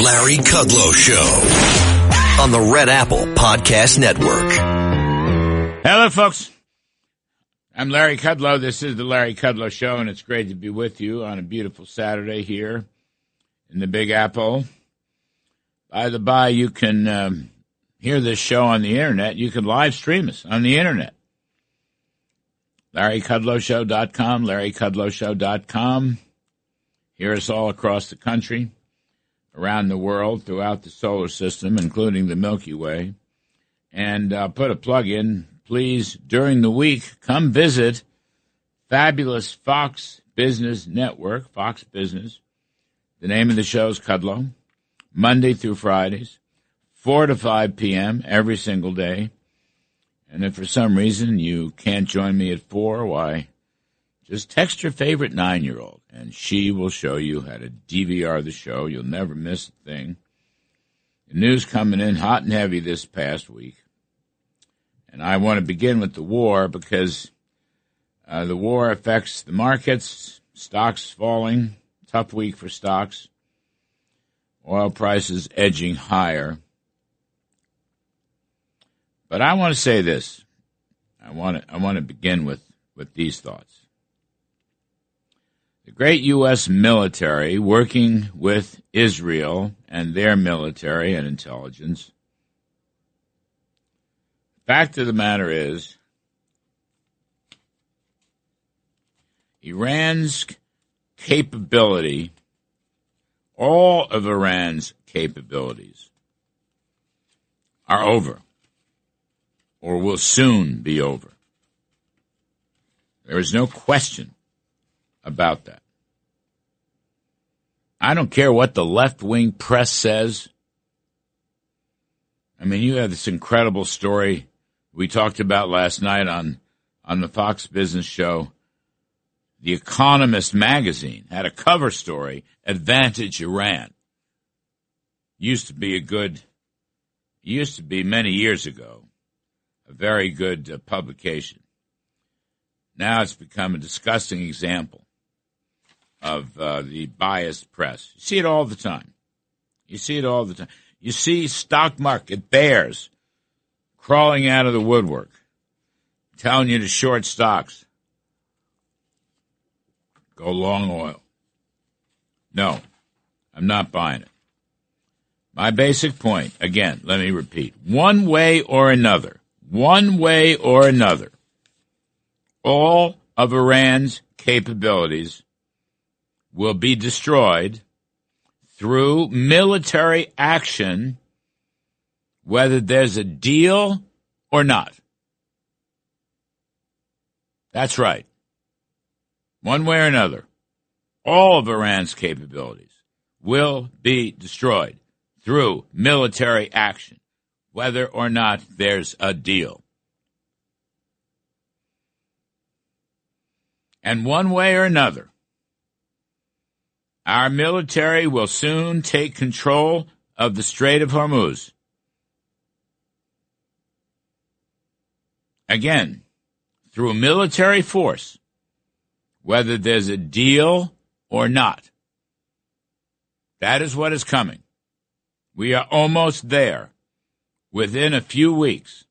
Larry Kudlow Show on the Red Apple Podcast Network. Hello, folks. I'm Larry Kudlow. This is the Larry Kudlow Show, and it's great to be with you on a beautiful Saturday here in the Big Apple. By the by, you can hear this show on the Internet. You can live stream us on the Internet. LarryKudlowShow.com, LarryKudlowShow.com. Hear us all across the country, around the world, throughout the solar system, including the Milky Way. And put a plug in. Please, during the week, come visit fabulous Fox Business Network, Fox Business. The name of the show is Kudlow, Monday through Fridays, 4 to 5 p.m. every single day. And if for some reason you can't join me at 4, why, just text your favorite 9-year-old, and she will show you how to DVR the show. You'll never miss a thing. The news coming in hot and heavy this past week. And I want to begin with the war because the war affects the markets, stocks falling, tough week for stocks, oil prices edging higher. But I want to say this. I want to begin with these thoughts. The great U.S. military, working with Israel and their military and intelligence, fact of the matter is, Iran's capability, all of Iran's capabilities, are over, or will soon be over. There is no question about that. I don't care what the left-wing press says. I mean, you have this incredible story we talked about last night on the Fox Business Show. The Economist magazine had a cover story, Advantage Iran. Used to be many years ago, a very good publication. Now it's become a disgusting example of the biased press. You see it all the time. You see stock market bears crawling out of the woodwork, telling you to short stocks. Go long oil. No, I'm not buying it. My basic point, again, let me repeat, one way or another, all of Iran's capabilities will be destroyed through military action, whether there's a deal or not. That's right. One way or another, all of Iran's capabilities will be destroyed through military action, whether or not there's a deal. And one way or another, our military will soon take control of the Strait of Hormuz. Again, through military force, whether there's a deal or not. That is what is coming. We are almost there, within a few weeks.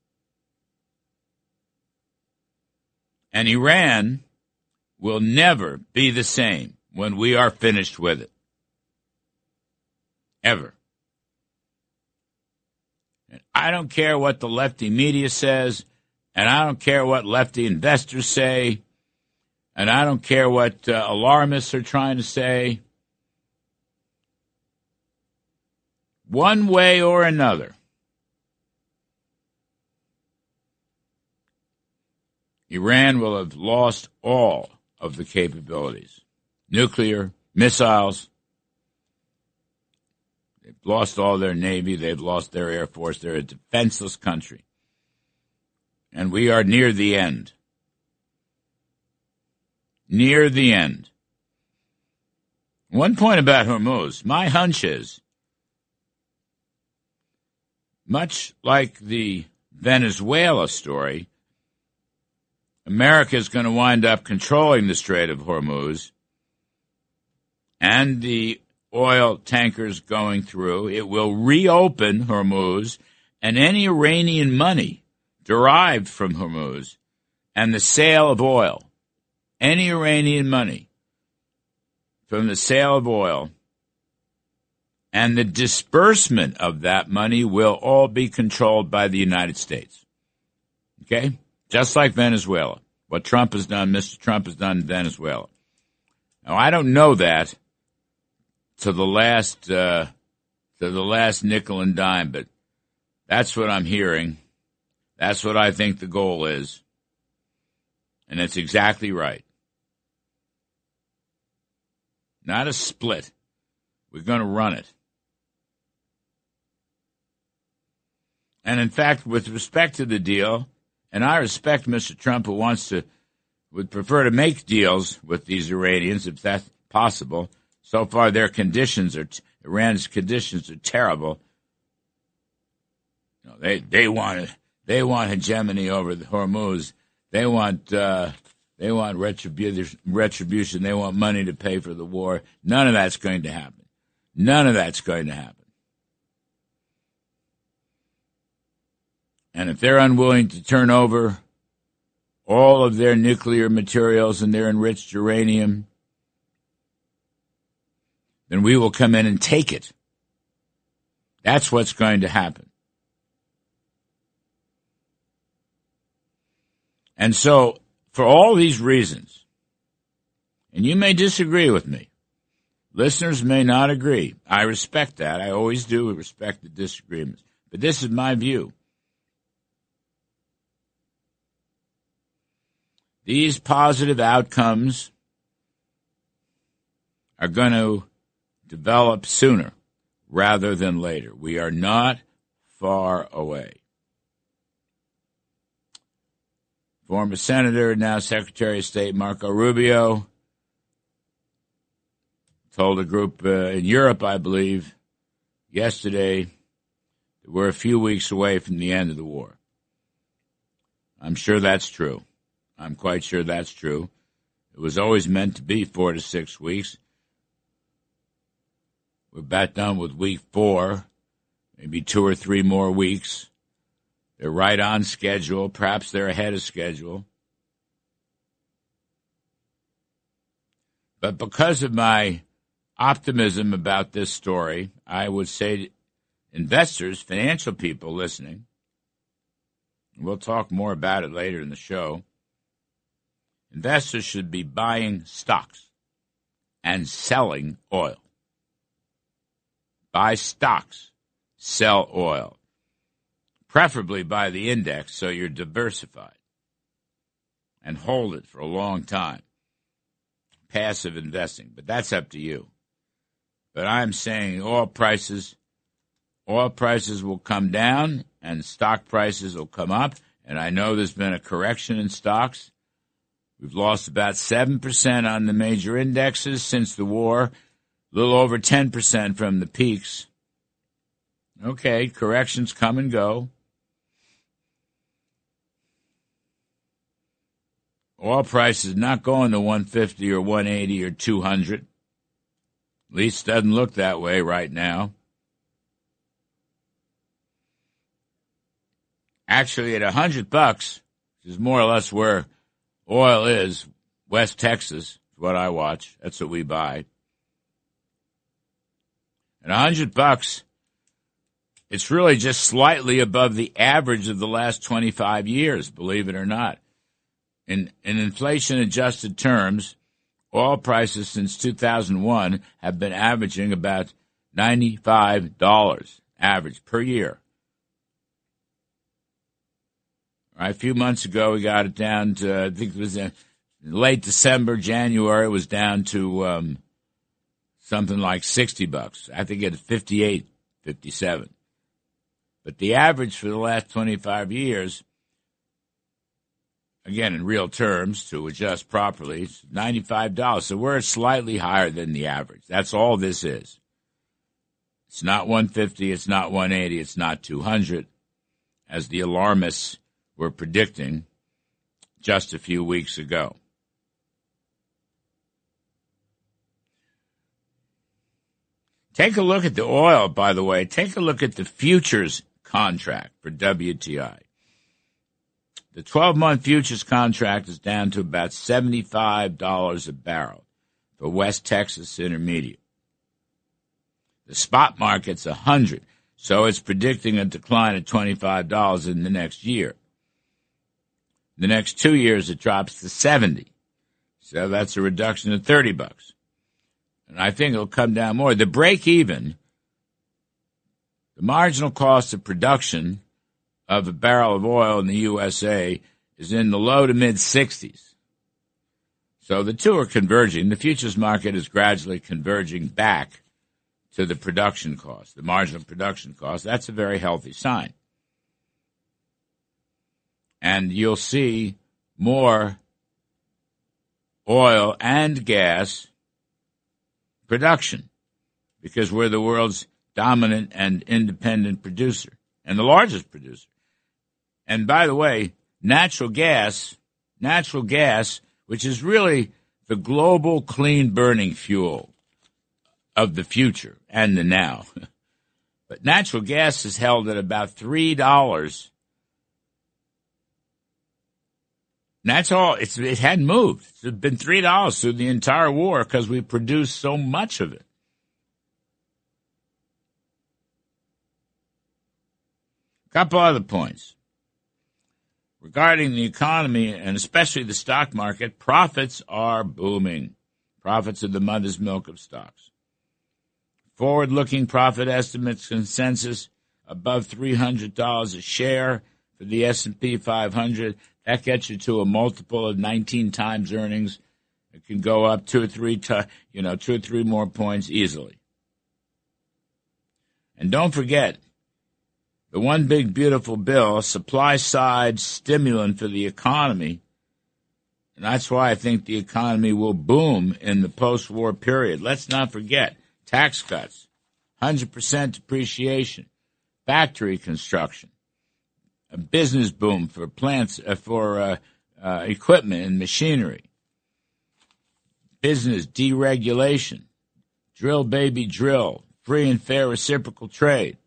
And Iran will never be the same when we are finished with it. Ever. And I don't care what the lefty media says, and I don't care what lefty investors say, and I don't care what alarmists are trying to say. One way or another, Iran will have lost all of the capabilities. Nuclear, missiles. They've lost all their Navy. They've lost their Air Force. They're a defenseless country. And we are near the end. Near the end. One point about Hormuz. My hunch is, much like the Venezuela story, America is going to wind up controlling the Strait of Hormuz, and the oil tankers going through. It will reopen Hormuz and any Iranian money derived from Hormuz and the sale of oil. Any Iranian money from the sale of oil and the disbursement of that money will all be controlled by the United States. Okay? Just like Venezuela. What Trump has done, Mr. Trump has done in Venezuela. Now, I don't know that to the last nickel and dime, but that's what I'm hearing. That's what I think the goal is. And it's exactly right. Not a split. We're going to run it. And in fact, with respect to the deal, and I respect Mr. Trump who would prefer to make deals with these Iranians if that's possible. So far, Iran's conditions are terrible. You know, they want hegemony over the Hormuz. They want retribution. They want money to pay for the war. None of that's going to happen. None of that's going to happen. And if they're unwilling to turn over all of their nuclear materials and their enriched uranium, then we will come in and take it. That's what's going to happen. And so, for all these reasons, and you may disagree with me, listeners may not agree. I respect that. I always do respect the disagreements. But this is my view. These positive outcomes are going to develop sooner rather than later. We are not far away. Former Senator, now Secretary of State Marco Rubio told a group in Europe, I believe, yesterday that we're a few weeks away from the end of the war. I'm sure that's true. I'm quite sure that's true. It was always meant to be 4 to 6 weeks. We're about done with week 4, maybe 2 or 3 more weeks. They're right on schedule. Perhaps they're ahead of schedule. But because of my optimism about this story, I would say to investors, financial people listening, and we'll talk more about it later in the show, investors should be buying stocks and selling oil. Buy stocks, sell oil. Preferably buy the index so you're diversified. And hold it for a long time. Passive investing, but that's up to you. But I'm saying oil prices will come down and stock prices will come up. And I know there's been a correction in stocks. We've lost about 7% on the major indexes since the war, a little over 10% from the peaks. Okay, corrections come and go. Oil prices not going to 150 or 180 or 200. At least it doesn't look that way right now. Actually, at $100, which is more or less where oil is, West Texas is what I watch. That's what we buy. At $100, it's really just slightly above the average of the last 25 years, believe it or not. In inflation-adjusted terms, oil prices since 2001 have been averaging about $95 average per year. All right, a few months ago, we got it down to, I think it was in late December, January, it was down to something like $60. I think it's 58, 57. But the average for the last 25 years, again, in real terms, to adjust properly, it's $95. So we're slightly higher than the average. That's all this is. It's not 150, it's not 180, it's not 200, as the alarmists were predicting just a few weeks ago. Take a look at the oil, by the way. Take a look at the futures contract for WTI. The 12-month futures contract is down to about $75 a barrel for West Texas Intermediate. The spot market's $100, so it's predicting a decline of $25 in the next year. The next 2 years, it drops to $70. So that's a reduction of $30. And I think it'll come down more. The break-even, the marginal cost of production of a barrel of oil in the USA is in the low to mid-60s. So the two are converging. The futures market is gradually converging back to the production cost, the marginal production cost. That's a very healthy sign. And you'll see more oil and gas production because we're the world's dominant and independent producer and the largest producer. And by the way, natural gas, which is really the global clean burning fuel of the future and the now. But natural gas is held at about $3. And that's all. It hadn't moved. It's been $3 through the entire war because we produced so much of it. A couple other points. Regarding the economy and especially the stock market, profits are booming. Profits are the mother's milk of stocks. Forward-looking profit estimates consensus above $300 a share for the S&P 500. That gets you to a multiple of 19 times earnings. It can go up 2 or 3 more points easily. And don't forget, the one big beautiful bill, supply-side stimulant for the economy, and that's why I think the economy will boom in the post-war period. Let's not forget, tax cuts, 100% depreciation, factory construction, a business boom for plants, for equipment and machinery, business deregulation, drill baby drill, free and fair reciprocal trade.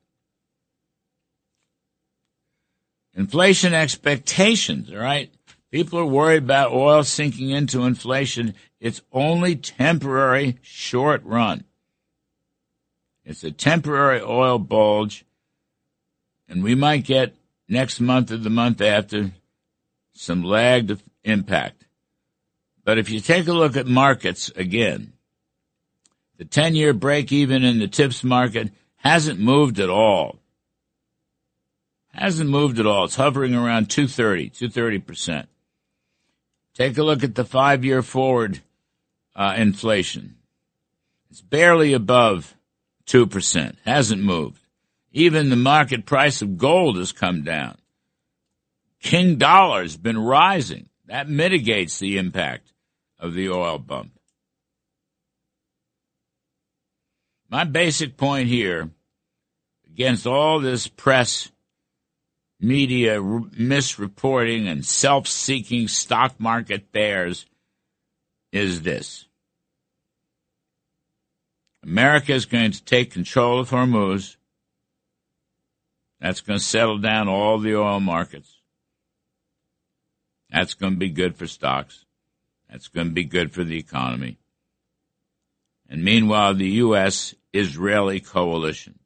Inflation expectations, all right? People are worried about oil sinking into inflation. It's only temporary, short run. It's a temporary oil bulge, and we might get next month or the month after some lagged impact. But if you take a look at markets again, the 10-year break-even in the tips market hasn't moved at all. Hasn't moved at all. It's hovering around 230%. Take a look at the 5-year forward inflation. It's barely above 2%. Hasn't moved. Even the market price of gold has come down. King dollar's been rising. That mitigates the impact of the oil bump. My basic point here, against all this press media misreporting and self-seeking stock market bears, is this. America is going to take control of Hormuz. That's going to settle down all the oil markets. That's going to be good for stocks. That's going to be good for the economy. And meanwhile, the U.S.-Israeli coalition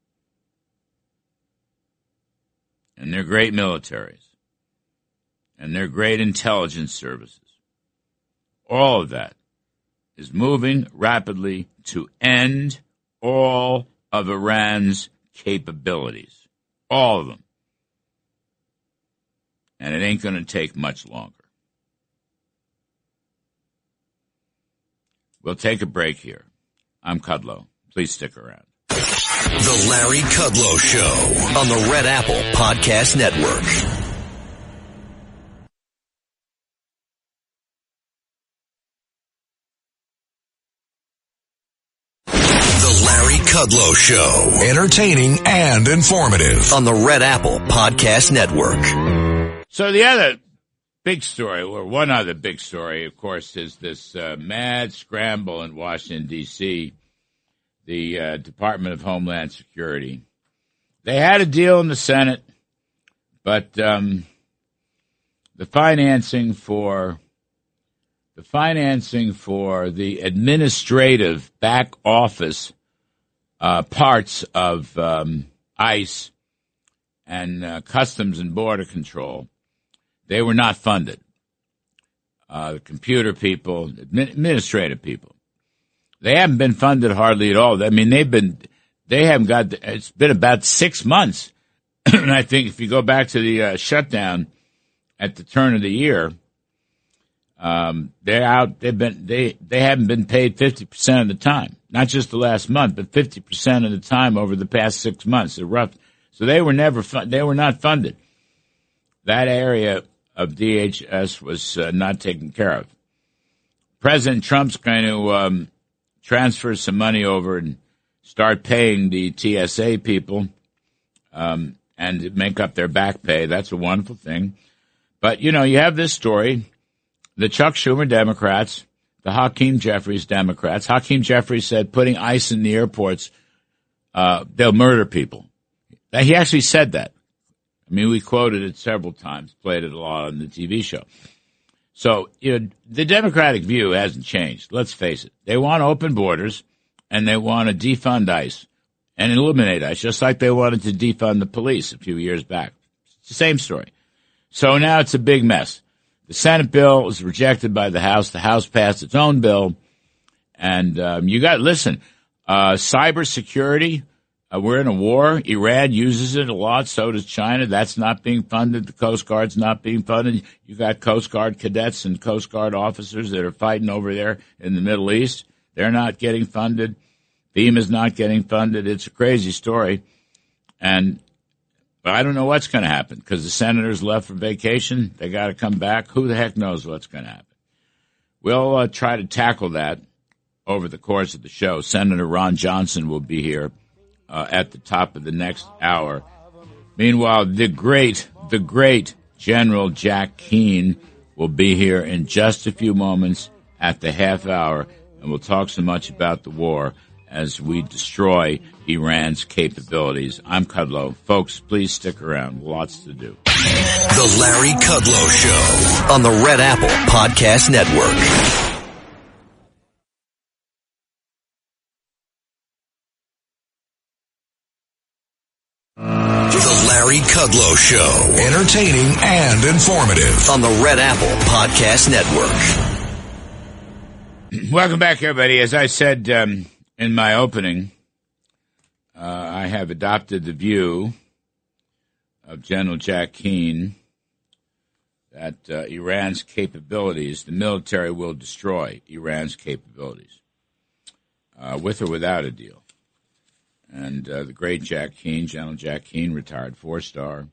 and their great militaries and their great intelligence services, all of that is moving rapidly to end all of Iran's capabilities. All of them. And it ain't going to take much longer. We'll take a break here. I'm Kudlow. Please stick around. The Larry Kudlow Show on the Red Apple Podcast Network. The Larry Kudlow Show. Entertaining and informative on the Red Apple Podcast Network. So the other big story, or one other big story, of course, is this mad scramble in Washington, D.C. the Department of Homeland Security. They had a deal in the Senate, but the financing for the administrative back office parts of ICE and Customs and Border Control, they were not funded. The computer people, administrative people, they haven't been funded hardly at all. I mean, they haven't got. It's been about 6 months, and I think if you go back to the shutdown at the turn of the year, they're out. They haven't been paid 50% of the time, not just the last month, but 50% of the time over the past 6 months. They're rough, so they were they were not funded. That area of DHS was not taken care of. President Trump's going to transfer some money over and start paying the TSA people and make up their back pay. That's a wonderful thing. But, you have this story. The Chuck Schumer Democrats, the Hakeem Jeffries Democrats. Hakeem Jeffries said putting ICE in the airports, they'll murder people. He actually said that. I mean, we quoted it several times, played it a lot on the TV show. So, the Democratic view hasn't changed. Let's face it. They want open borders, and they want to defund ICE and eliminate ICE, just like they wanted to defund the police a few years back. It's the same story. So now it's a big mess. The Senate bill was rejected by the House. The House passed its own bill. And cybersecurity. We're in a war. Iran uses it a lot. So does China. That's not being funded. The Coast Guard's not being funded. You got Coast Guard cadets and Coast Guard officers that are fighting over there in the Middle East. They're not getting funded. FEMA's not getting funded. It's a crazy story. But I don't know what's going to happen because the senators left for vacation. They got to come back. Who the heck knows what's going to happen? We'll try to tackle that over the course of the show. Senator Ron Johnson will be here at the top of the next hour. Meanwhile, the great General Jack Keane will be here in just a few moments at the half hour, and we'll talk so much about the war as we destroy Iran's capabilities. I'm Kudlow. Folks, please stick around. Lots to do. The Larry Kudlow Show on the Red Apple Podcast Network. The Larry Kudlow Show. Entertaining and informative on the Red Apple Podcast Network. Welcome back, everybody. As I said in my opening, I have adopted the view of General Jack Keane that Iran's capabilities, the military will destroy Iran's capabilities, with or without a deal. And the great Jack Keane, General Jack Keane, retired 4-star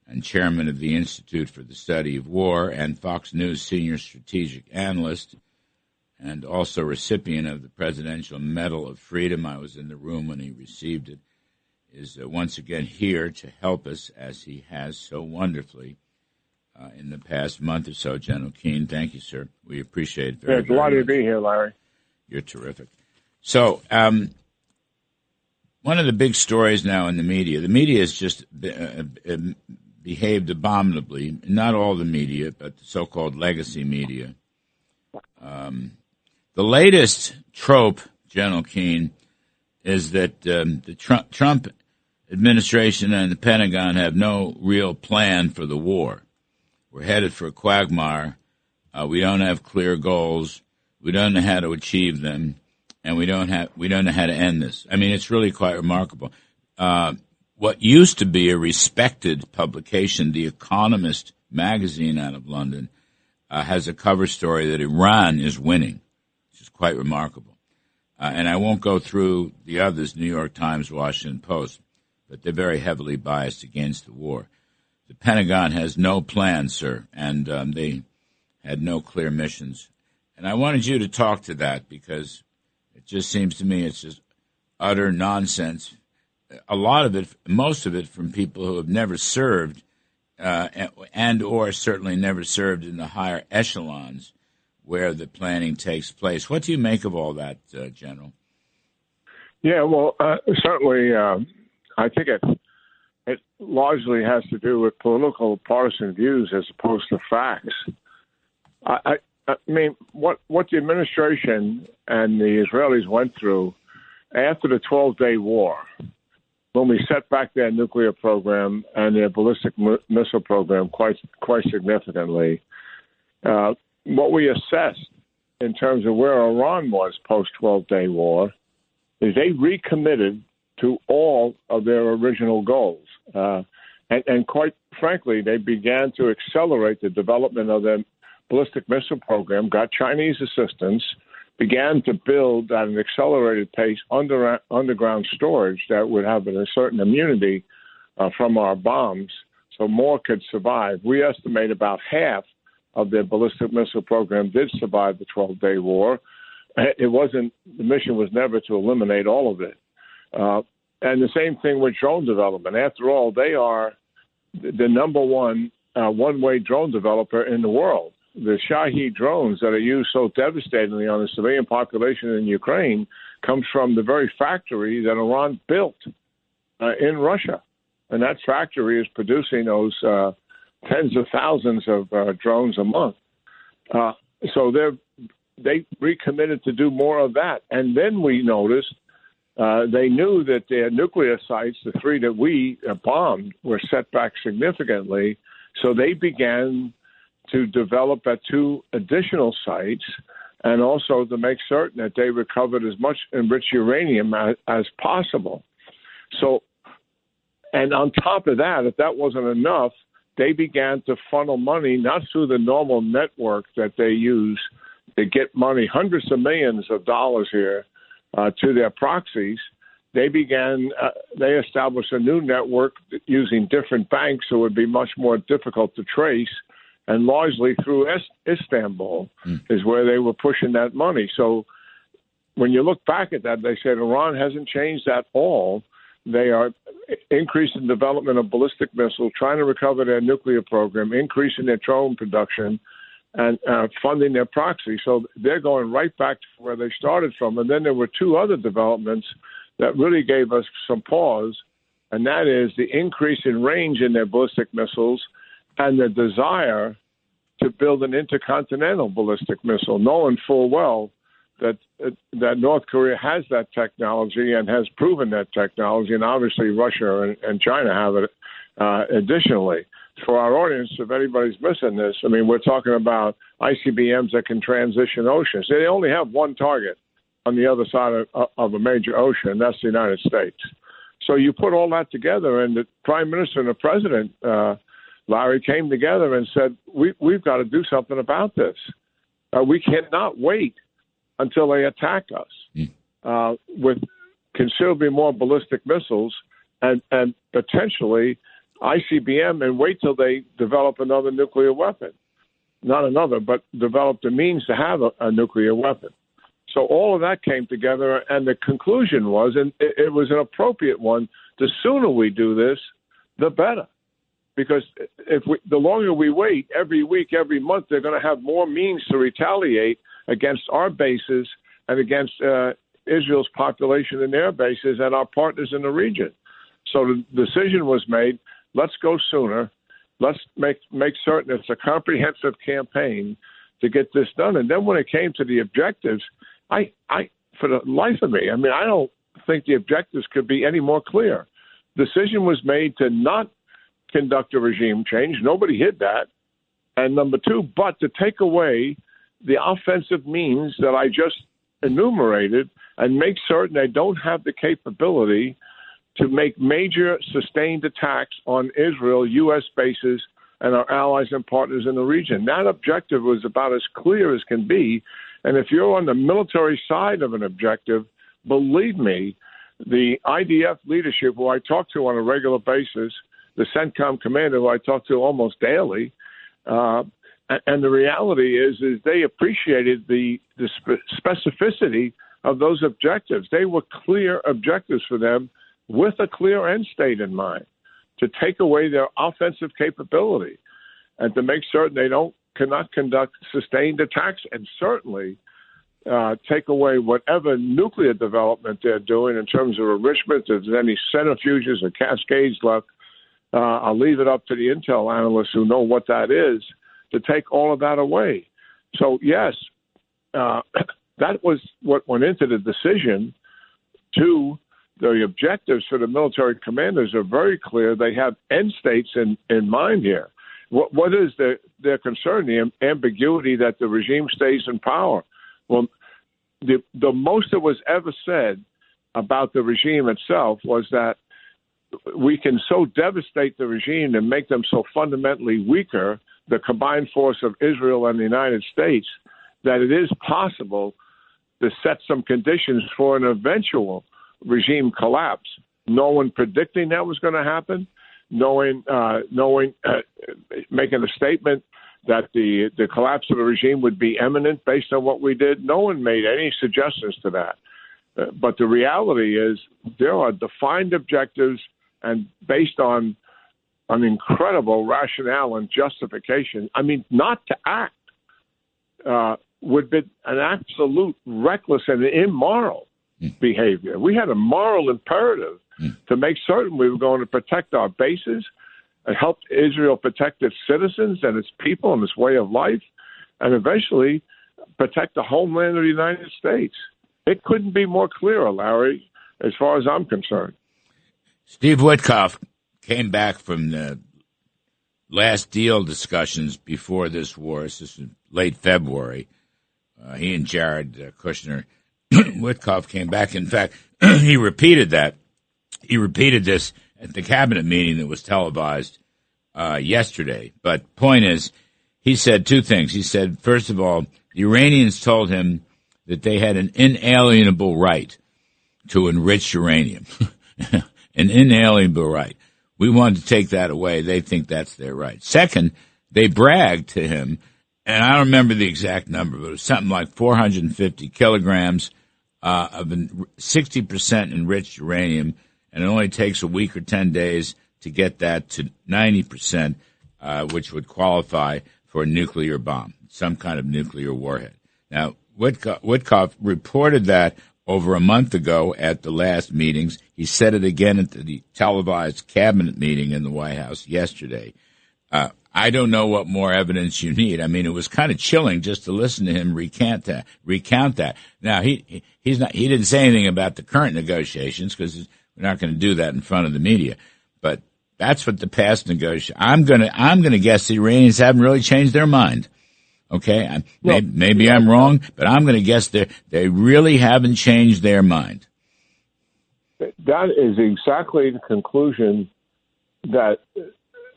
and chairman of the Institute for the Study of War and Fox News senior strategic analyst, and also recipient of the Presidential Medal of Freedom. I was in the room when he received it, is once again here to help us, as he has so wonderfully in the past month or so. General Keane, thank you, sir. We appreciate it very much. It's a lot to be here, Larry. You're terrific. So, one of the big stories now in the media has just behaved abominably. Not all the media, but the so-called legacy media. The latest trope, General Keane, is that the Trump administration and the Pentagon have no real plan for the war. We're headed for a quagmire. We don't have clear goals. We don't know how to achieve them, and we don't know how to end this. I mean, it's really quite remarkable. What used to be a respected publication, The Economist magazine out of London, has a cover story that Iran is winning, which is quite remarkable. And I won't go through the others, New York Times, Washington Post, but they're very heavily biased against the war. The Pentagon has no plan, sir, and they had no clear missions. And I wanted you to talk to that because it just seems to me it's just utter nonsense. A lot of it, most of it, from people who have never served and or certainly never served in the higher echelons where the planning takes place. What do you make of all that, General? Yeah, well, certainly, I think it largely has to do with political partisan views as opposed to facts. I mean, what the administration and the Israelis went through after the 12-day war, when we set back their nuclear program and their ballistic missile program quite significantly, what we assessed in terms of where Iran was post-12-day war is they recommitted to all of their original goals. And quite frankly, they began to accelerate the development of their ballistic missile program, got Chinese assistance, began to build at an accelerated pace underground storage that would have a certain immunity from our bombs so more could survive. We estimate about half of their ballistic missile program did survive the 12-day war. The mission was never to eliminate all of it. And the same thing with drone development. After all, they are the number one-way drone developer in the world. The Shahed drones that are used so devastatingly on the civilian population in Ukraine comes from the very factory that Iran built in Russia. And that factory is producing those tens of thousands of drones a month. So they recommitted to do more of that. And then we noticed they knew that their nuclear sites, the three that we bombed, were set back significantly. So they began to develop at two additional sites and also to make certain that they recovered as much enriched uranium as possible. So, and on top of that, if that wasn't enough, they began to funnel money, not through the normal network that they use to get money, hundreds of millions of dollars here, to their proxies. They established a new network using different banks, so it would be much more difficult to trace, and largely through Istanbul is where they were pushing that money. So when you look back at that, they said Iran hasn't changed at all. They are increasing development of ballistic missiles, trying to recover their nuclear program, increasing their drone production, and funding their proxy. So they're going right back to where they started from. And then there were two other developments that really gave us some pause, and that is the increase in range in their ballistic missiles and the desire to build an intercontinental ballistic missile, knowing full well that North Korea has that technology and has proven that technology, and obviously Russia and China have it additionally. For our audience, if anybody's missing this, I mean, we're talking about ICBMs that can transition oceans. They only have one target on the other side of a major ocean, and that's the United States. So you put all that together, and the Prime Minister and the President, Larry, came together and said, we've got to do something about this. We cannot wait until they attack us with considerably more ballistic missiles and potentially ICBM, and wait till they develop another nuclear weapon. Not another, but develop the means to have a nuclear weapon. So all of that came together, and the conclusion was, and it was an appropriate one, the sooner we do this, the better. Because the longer we wait, every week, every month, they're going to have more means to retaliate against our bases and against Israel's population and their bases and our partners in the region. So the decision was made, let's go sooner. Let's make certain it's a comprehensive campaign to get this done. And then when it came to the objectives, I for the life of me, I mean, I don't think the objectives could be any more clear. Decision was made to not conduct a regime change. Nobody hid that. And number two, but to take away the offensive means that I just enumerated and make certain they don't have the capability to make major sustained attacks on Israel, U.S. bases, and our allies and partners in the region. That objective was about as clear as can be. And if you're on the military side of an objective, believe me, the IDF leadership, who I talk to on a regular basis, the CENTCOM commander, who I talk to almost daily, and the reality is they appreciated the specificity of those objectives. They were clear objectives for them with a clear end state in mind, to take away their offensive capability and to make certain they cannot conduct sustained attacks, and certainly take away whatever nuclear development they're doing in terms of enrichment. If there's any centrifuges or cascades left, I'll leave it up to the intel analysts who know what that is to take all of that away. So, yes, that was what went into the decision. To the objectives for the military commanders are very clear. They have end states in mind here. What is their concern? The ambiguity that the regime stays in power. Well, the most that was ever said about the regime itself was that we can so devastate the regime and make them so fundamentally weaker, the combined force of Israel and the United States, that it is possible to set some conditions for an eventual regime collapse. No one predicting that was going to happen, making a statement that the collapse of the regime would be imminent based on what we did. No one made any suggestions to that. But the reality is there are defined objectives, and based on an incredible rationale and justification. I mean, not to act would be an absolute reckless and immoral behavior. We had a moral imperative to make certain we were going to protect our bases and help Israel protect its citizens and its people and its way of life, and eventually protect the homeland of the United States. It couldn't be more clear, Larry, as far as I'm concerned. Steve Witkoff came back from the last deal discussions before this war. This is late February. He and Jared Kushner, Witkoff came back. In fact, he repeated that. He repeated this at the cabinet meeting that was televised yesterday. But point is, he said two things. He said, first of all, the Iranians told him that they had an inalienable right to enrich uranium. An inalienable right. We want to take that away. They think that's their right. Second, they bragged to him, and I don't remember the exact number, but it was something like 450 kilograms of 60% enriched uranium, and it only takes a week or 10 days to get that to 90%, which would qualify for a nuclear bomb, some kind of nuclear warhead. Now, Witkoff reported that over a month ago at the last meetings. He said it again at the televised cabinet meeting in the White House yesterday. I don't know what more evidence you need. I mean, it was kind of chilling just to listen to him recount that. Now, he didn't say anything about the current negotiations because we're not going to do that in front of the media. But that's what the past negotiations. I'm gonna guess the Iranians haven't really changed their mind. Okay, maybe I'm wrong, but I'm going to guess they really haven't changed their mind. That is exactly the conclusion that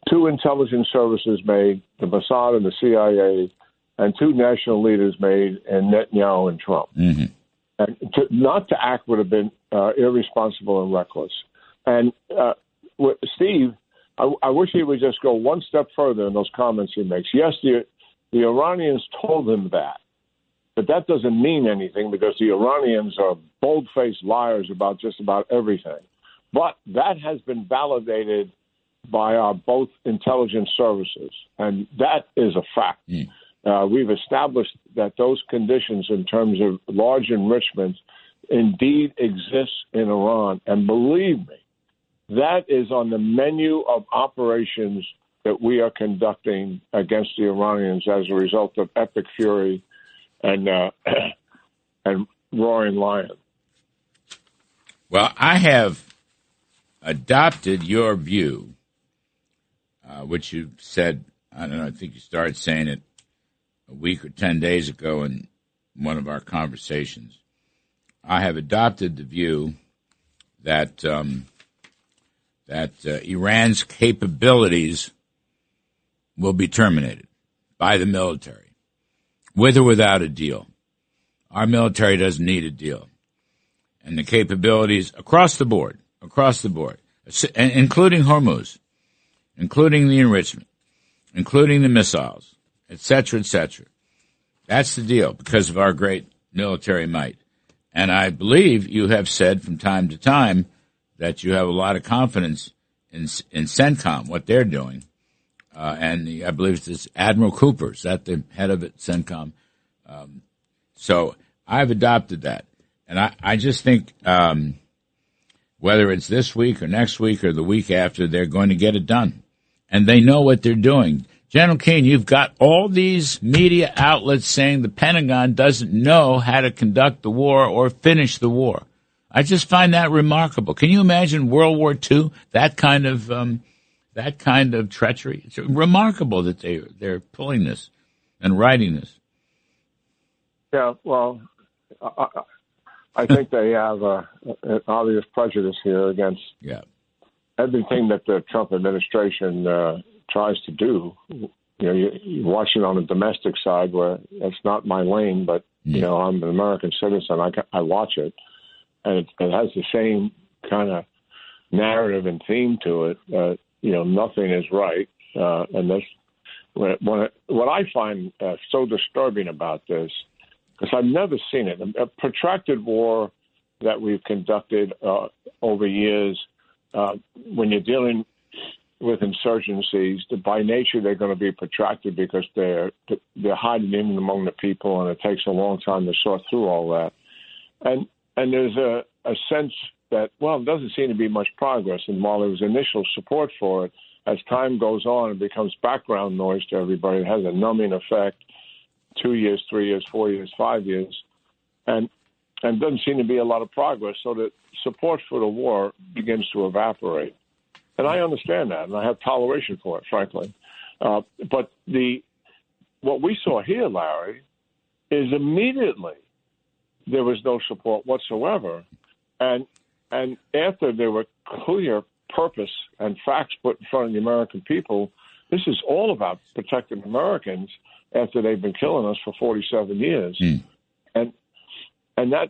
two intelligence services made, the Mossad and the CIA, and two national leaders made, and Netanyahu and Trump. Mm-hmm. And not to act would have been irresponsible and reckless. And Steve, I wish he would just go one step further in those comments he makes. Yes, the Iranians told him that, but that doesn't mean anything because the Iranians are bold-faced liars about just about everything. But that has been validated by our both intelligence services, and that is a fact. We've established that those conditions in terms of large enrichments indeed exist in Iran, and believe me, that is on the menu of operations that we are conducting against the Iranians as a result of Epic Fury and Roaring Lion. Well, I have adopted your view, which you said, I don't know, I think you started saying it a week or 10 days ago in one of our conversations. I have adopted the view that Iran's capabilities will be terminated by the military, with or without a deal. Our military doesn't need a deal. And the capabilities across the board, including Hormuz, including the enrichment, including the missiles, et cetera, et cetera. That's the deal because of our great military might. And I believe you have said from time to time that you have a lot of confidence in CENTCOM, what they're doing. And I believe it's Admiral Cooper. Is that the head of it, CENTCOM? So I've adopted that. And I just think whether it's this week or next week or the week after, they're going to get it done. And they know what they're doing. General Keane, you've got all these media outlets saying the Pentagon doesn't know how to conduct the war or finish the war. I just find that remarkable. Can you imagine World War II? That kind of treachery. It's remarkable that they're pulling this and writing this. Yeah, well, I think they have an obvious prejudice here against everything that the Trump administration tries to do. You know, you watch it on the domestic side where it's not my lane, but, you know, I'm an American citizen. I watch it, and it has the same kind of narrative and theme to it. You know, nothing is right. And this, what I find so disturbing about this, because I've never seen it, a protracted war that we've conducted over years, when you're dealing with insurgencies, by nature they're going to be protracted because they're hiding in among the people, and it takes a long time to sort through all that. And there's a sense that, well, there doesn't seem to be much progress. And while there was initial support for it, as time goes on, it becomes background noise to everybody. It has a numbing effect. 2 years, 3 years, 4 years, 5 years, and doesn't seem to be a lot of progress. So the support for the war begins to evaporate. And I understand that, and I have toleration for it, frankly. But what we saw here, Larry, is immediately there was no support whatsoever. And after there were clear purpose and facts put in front of the American people, this is all about protecting Americans after they've been killing us for 47 years. And that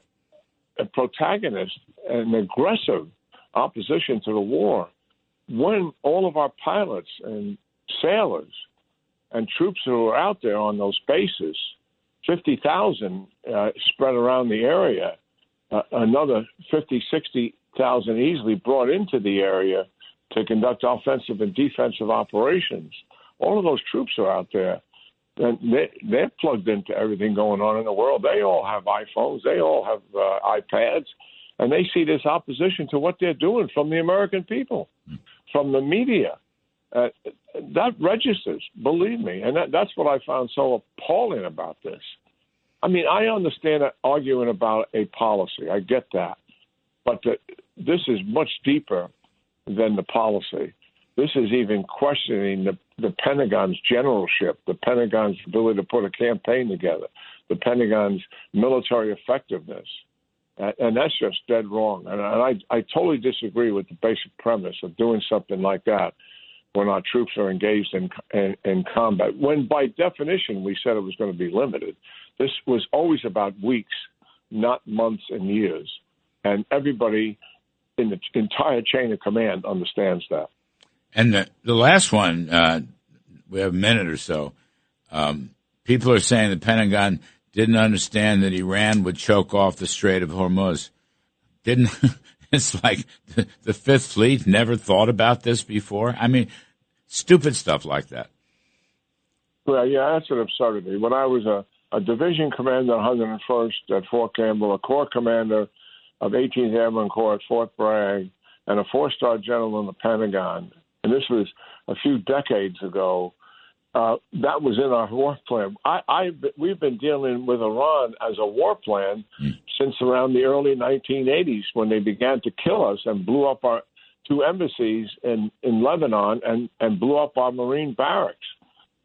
protagonist and aggressive opposition to the war, when all of our pilots and sailors and troops who are out there on those bases, 50,000 spread around the area, another 50, 60,000 easily brought into the area to conduct offensive and defensive operations. All of those troops are out there. And they're plugged into everything going on in the world. They all have iPhones. They all have iPads. And they see this opposition to what they're doing from the American people, from the media. That registers, believe me. And that's what I found so appalling about this. I mean, I understand arguing about a policy. I get that. But this is much deeper than the policy. This is even questioning the Pentagon's generalship, the Pentagon's ability to put a campaign together, the Pentagon's military effectiveness. And that's just dead wrong. And I totally disagree with the basic premise of doing something like that when our troops are engaged in combat, when by definition we said it was going to be limited. This was always about weeks, not months and years. And everybody in the entire chain of command understands that. And the last one, we have a minute or so. People are saying the Pentagon didn't understand that Iran would choke off the Strait of Hormuz. It's like the Fifth Fleet never thought about this before. I mean, stupid stuff like that. Well, yeah, that's an absurdity. When I was a division commander, 101st at Fort Campbell, a corps commander of 18th Airborne Corps at Fort Bragg, and a four-star general in the Pentagon, and this was a few decades ago, that was in our war plan. We've been dealing with Iran as a war plan since around the early 1980s, when they began to kill us and blew up our two embassies in Lebanon and blew up our Marine barracks.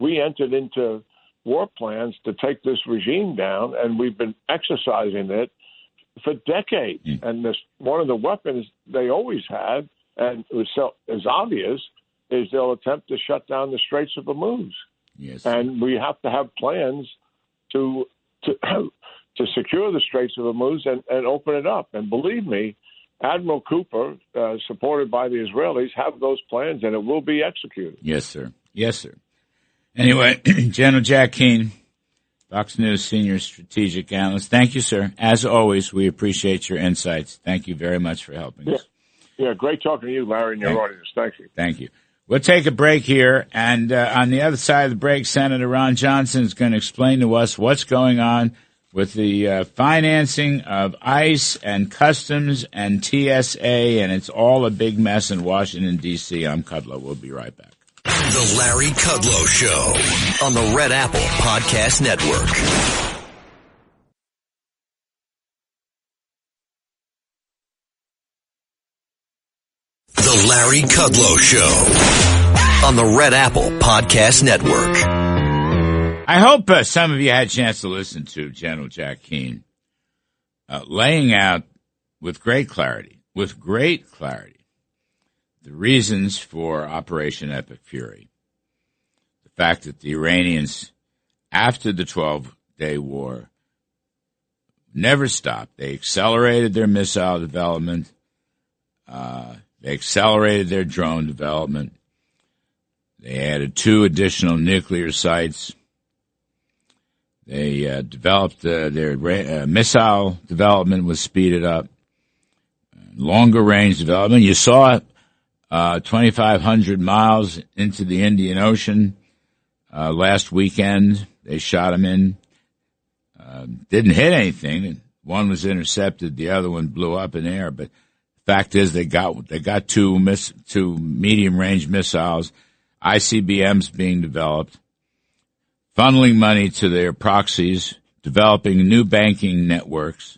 We entered into war plans to take this regime down, and we've been exercising it for decades. And this, one of the weapons they always had, and it was obvious, is they'll attempt to shut down the Straits of Hormuz. Yes. And we have to have plans to secure the Straits of Hormuz and open it up. And believe me, Admiral Cooper, supported by the Israelis, have those plans, and it will be executed. Yes, sir. Yes, sir. Anyway, General Jack Keane, Fox News Senior Strategic Analyst. Thank you, sir. As always, we appreciate your insights. Thank you very much for helping us. Yeah, great talking to you, Larry, and your audience. Thank you. Thank you. We'll take a break here, and on the other side of the break, Senator Ron Johnson is going to explain to us what's going on with the financing of ICE and Customs and TSA, and it's all a big mess in Washington, D.C. I'm Kudlow. We'll be right back. The Larry Kudlow Show on the Red Apple Podcast Network. The Larry Kudlow Show on the Red Apple Podcast Network. I hope some of you had a chance to listen to General Jack Keane laying out with great clarity, the reasons for Operation Epic Fury. The fact that the Iranians, after the 12-day war, never stopped. They accelerated their missile development. They accelerated their drone development. They added 2 additional nuclear sites. They developed their missile development was speeded up. Longer range development. You saw 2,500 miles into the Indian Ocean last weekend. They shot them in. Didn't hit anything. One was intercepted. The other one blew up in air. But the fact is, they got 2 medium range missiles. ICBMs being developed. Funneling money to their proxies, developing new banking networks.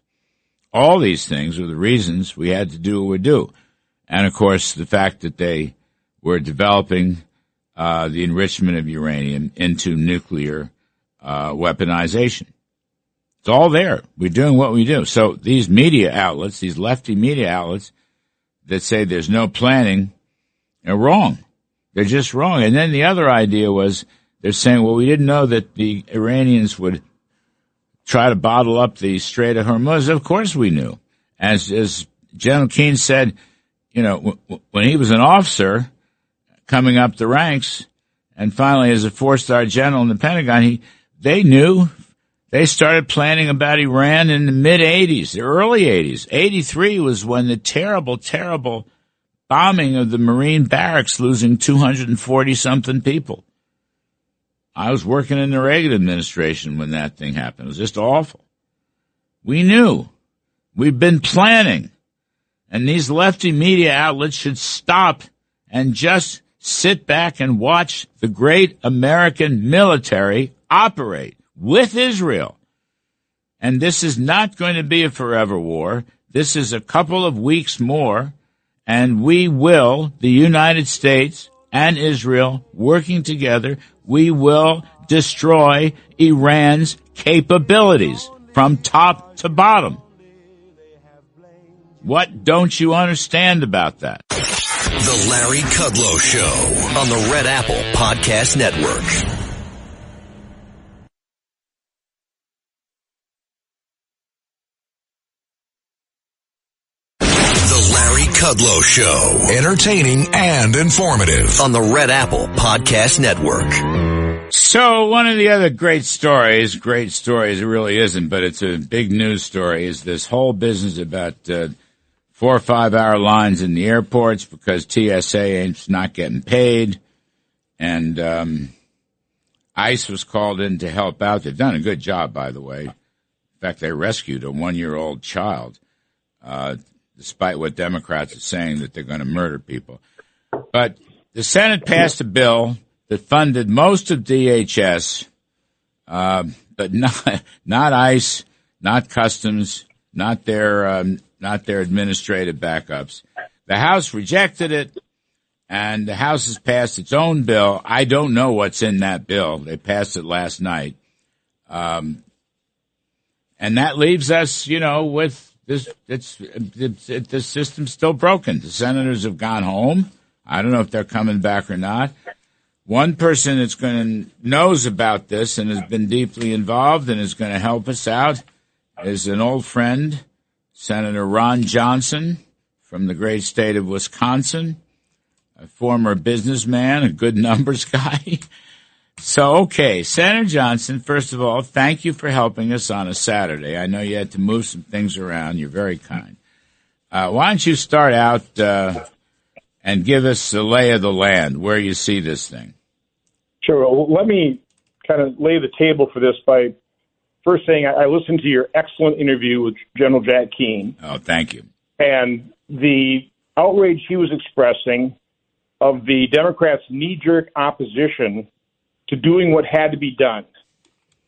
All these things are the reasons we had to do what we do. And, of course, the fact that they were developing the enrichment of uranium into nuclear weaponization. It's all there. We're doing what we do. So these media outlets, these lefty media outlets that say there's no planning are wrong. They're just wrong. And then the other idea was, they're saying, well, we didn't know that the Iranians would try to bottle up the Strait of Hormuz. Of course we knew. As General Keane said, you know, when he was an officer coming up the ranks, and finally as a 4-star general in the Pentagon, they knew. They started planning about Iran in the mid-'80s, the early '80s. '83 was when the terrible, terrible bombing of the Marine barracks, losing 240-something people. I was working in the Reagan administration when that thing happened. It was just awful. We knew. We've been planning. And these lefty media outlets should stop and just sit back and watch the great American military operate with Israel. And this is not going to be a forever war. This is a couple of weeks more, and we will, the United States and Israel, working together, we will destroy Iran's capabilities from top to bottom. What don't you understand about that? The Larry Kudlow Show on the Red Apple Podcast Network. The Larry Kudlow Show. Entertaining and informative on the Red Apple Podcast Network. So one of the other great stories, it really isn't, but it's a big news story, is this whole business about 4 or 5 hour lines in the airports because TSA is not getting paid. And ICE was called in to help out. They've done a good job, by the way. In fact, they rescued a 1-year-old child, despite what Democrats are saying that they're going to murder people. But the Senate passed a bill that funded most of DHS, but not ICE, not Customs, not their administrative backups. The House rejected it, and the House has passed its own bill. I don't know what's in that bill. They passed it last night. And that leaves us, with this, the system's still broken. The senators have gone home. I don't know if they're coming back or not. One person that's knows about this and has been deeply involved and is going to help us out is an old friend, Senator Ron Johnson from the great state of Wisconsin, a former businessman, a good numbers guy. So, okay, Senator Johnson, first of all, thank you for helping us on a Saturday. I know you had to move some things around. You're very kind. Why don't you start out and give us the lay of the land, where you see this thing? Sure. Well, let me kind of lay the table for this by first saying I listened to your excellent interview with General Jack Keane. Oh, thank you. And the outrage he was expressing of the Democrats' knee-jerk opposition to doing what had to be done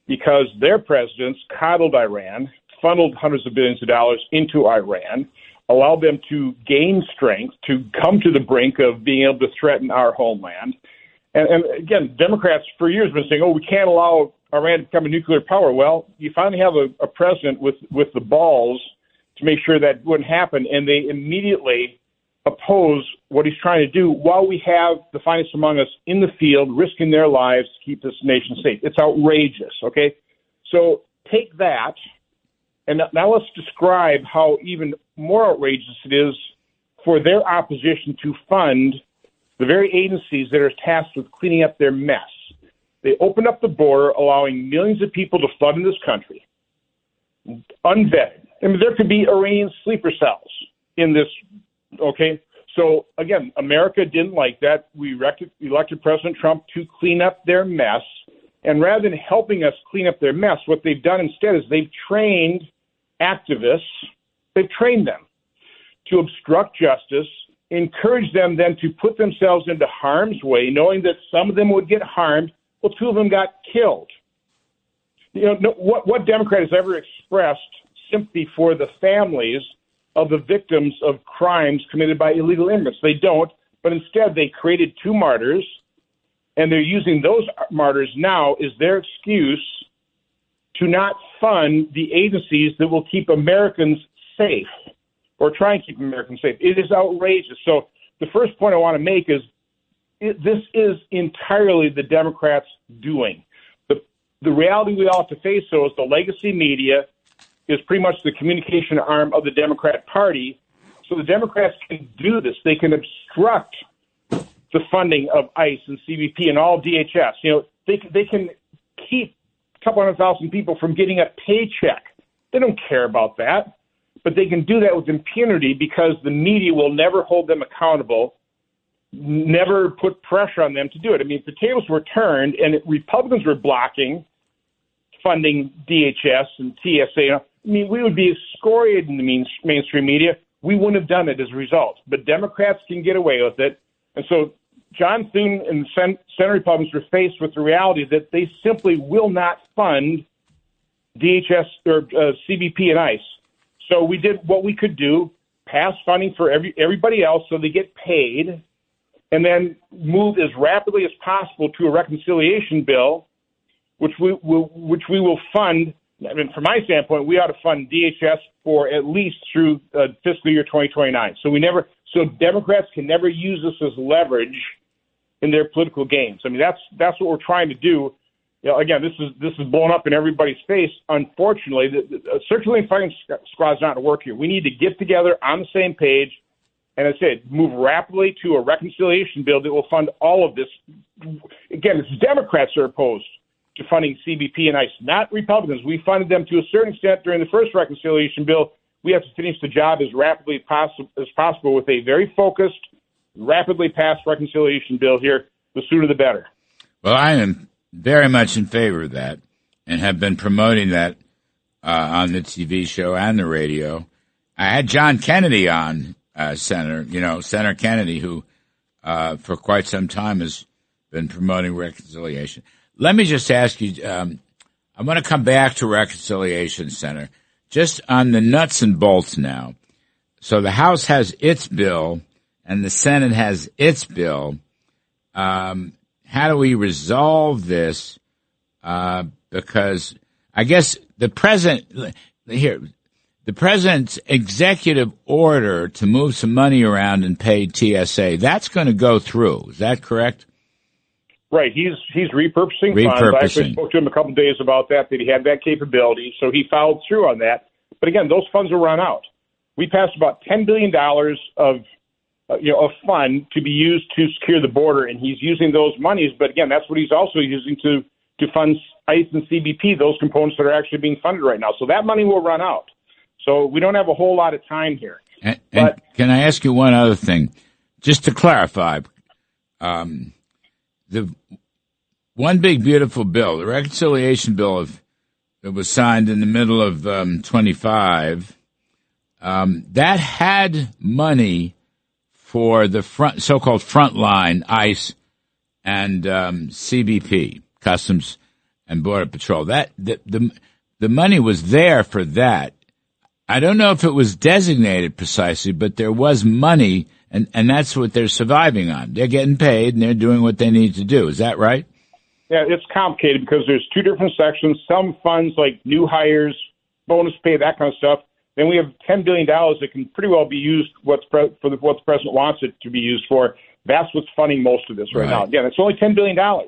because their presidents coddled Iran, funneled hundreds of billions of dollars into Iran, allowed them to gain strength, to come to the brink of being able to threaten our homeland. And again, Democrats for years have been saying, we can't allow Iran to become a nuclear power. Well, you finally have a president with the balls to make sure that wouldn't happen, and they immediately oppose what he's trying to do while we have the finest among us in the field risking their lives to keep this nation safe. It's outrageous, okay? So take that, and now let's describe how even more outrageous it is for their opposition to fund the very agencies that are tasked with cleaning up their mess. They opened up the border, allowing millions of people to flood in this country, unvetted. I mean, there could be Iranian sleeper cells in this, okay? So, again, America didn't like that. We elected President Trump to clean up their mess. And rather than helping us clean up their mess, what they've done instead is they've trained activists, they've trained them to obstruct justice, encourage them then to put themselves into harm's way, knowing that some of them would get harmed. Well, 2 of them got killed. What Democrat has ever expressed sympathy for the families of the victims of crimes committed by illegal immigrants? They don't, but instead they created 2 martyrs, and they're using those martyrs now as their excuse to not fund the agencies that will keep Americans safe or try and keep Americans safe. It is outrageous. So the first point I want to make is this is entirely the Democrats' doing. The reality we all have to face, though, is the legacy media is pretty much the communication arm of the Democrat Party. So the Democrats can do this. They can obstruct the funding of ICE and CBP and all DHS. They can keep a couple 100,000 people from getting a paycheck. They don't care about that. But they can do that with impunity because the media will never hold them accountable, never put pressure on them to do it. I mean, if the tables were turned and Republicans were blocking funding DHS and TSA, we would be excoriated in the mainstream media. We wouldn't have done it as a result. But Democrats can get away with it. And so John Thune and Senate Republicans were faced with the reality that they simply will not fund DHS or CBP and ICE. So we did what we could do, pass funding for everybody else so they get paid, and then move as rapidly as possible to a reconciliation bill, which we will fund. I mean, from my standpoint, we ought to fund DHS for at least through fiscal year 2029. So Democrats can never use this as leverage in their political games. I mean, that's what we're trying to do. Again, this is blown up in everybody's face. Unfortunately, the circulating firing squad is not going to work here. We need to get together on the same page, and as I said, move rapidly to a reconciliation bill that will fund all of this. Again, it's Democrats that are opposed to funding CBP and ICE, not Republicans. We funded them to a certain extent during the first reconciliation bill. We have to finish the job as rapidly as possible with a very focused, rapidly passed reconciliation bill here. The sooner the better. Well, I am very much in favor of that and have been promoting that on the TV show and the radio. I had John Kennedy on, Senator Kennedy, who for quite some time has been promoting reconciliation. Let me just ask you, I want to come back to reconciliation, Senator, just on the nuts and bolts now. So the House has its bill and the Senate has its bill. How do we resolve this? Because I guess the president's executive order to move some money around and pay TSA, that's going to go through. Is that correct? Right. He's repurposing funds. I actually spoke to him a couple of days about that he had that capability, so he followed through on that. But again, those funds will run out. We passed about $10 billion of fund to be used to secure the border, and he's using those monies. But again, that's what he's also using to fund ICE and CBP, those components that are actually being funded right now. So that money will run out. So we don't have a whole lot of time here. And can I ask you one other thing, just to clarify? The one big beautiful bill, the reconciliation bill of it was signed in the middle of 25. That had money for the so-called frontline ICE and CBP, Customs and Border Patrol. That the money was there for that. I don't know if it was designated precisely, but there was money, and that's what they're surviving on. They're getting paid, and they're doing what they need to do. Is that right? Yeah, it's complicated because there's two different sections. Some funds like new hires, bonus pay, that kind of stuff. Then we have $10 billion that can pretty well be used for what the president wants it to be used for. That's what's funding most of this right now. Again, it's only $10 billion. Right.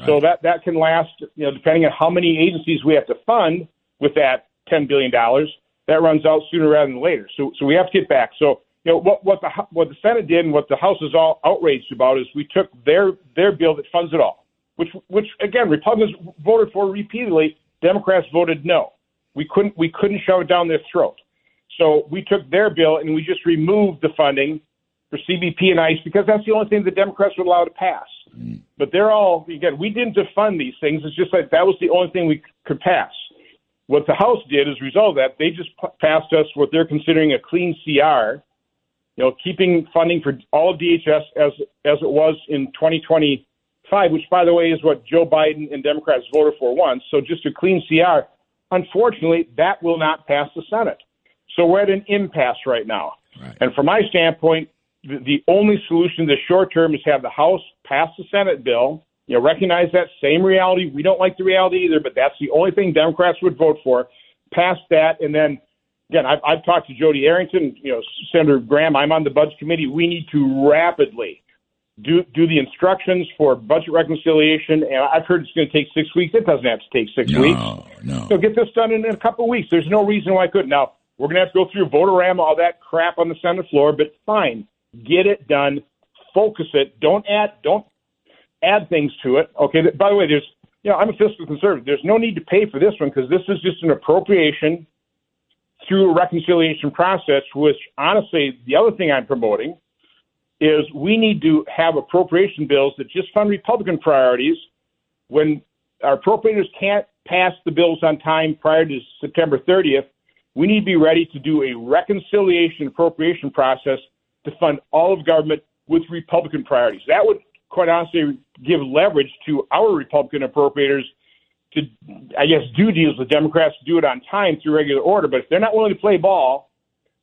So that can last, depending on how many agencies we have to fund with that $10 billion, that runs out sooner rather than later. So we have to get back. So, what the Senate did and what the House is all outraged about is we took their bill that funds it all, which again, Republicans voted for repeatedly. Democrats voted no. We couldn't shove it down their throat. So we took their bill and we just removed the funding for CBP and ICE because that's the only thing the Democrats would allow to pass. But they're all, again, we didn't defund these things. It's just like that was the only thing we could pass. What the House did as a result of that, they just passed us what they're considering a clean CR, keeping funding for all of DHS as it was in 2025, which, by the way, is what Joe Biden and Democrats voted for once. So just a clean CR. Unfortunately, that will not pass the Senate. So we're at an impasse right now. Right. And from my standpoint, the only solution in the short term is have the House pass the Senate bill, recognize that same reality. We don't like the reality either, but that's the only thing Democrats would vote for. Pass that, and then, again, I've talked to Jody Arrington, Senator Graham. I'm on the Budget Committee. We need to rapidly do the instructions for budget reconciliation, and I've heard it's going to take 6 weeks. It doesn't have to take 6 weeks. No. So get this done in a couple of weeks. There's no reason why I couldn't. Now, we're going to have to go through vote-a-rama, all that crap on the Senate floor, but fine. Get it done. Focus it. Don't add things to it. Okay. By the way, I'm a fiscal conservative. There's no need to pay for this one because this is just an appropriation through a reconciliation process, which honestly, the other thing I'm promoting is we need to have appropriation bills that just fund Republican priorities. When our appropriators can't pass the bills on time prior to September 30th, we need to be ready to do a reconciliation appropriation process to fund all of government with Republican priorities. That would, quite honestly, give leverage to our Republican appropriators to, do deals with Democrats, do it on time through regular order. But if they're not willing to play ball,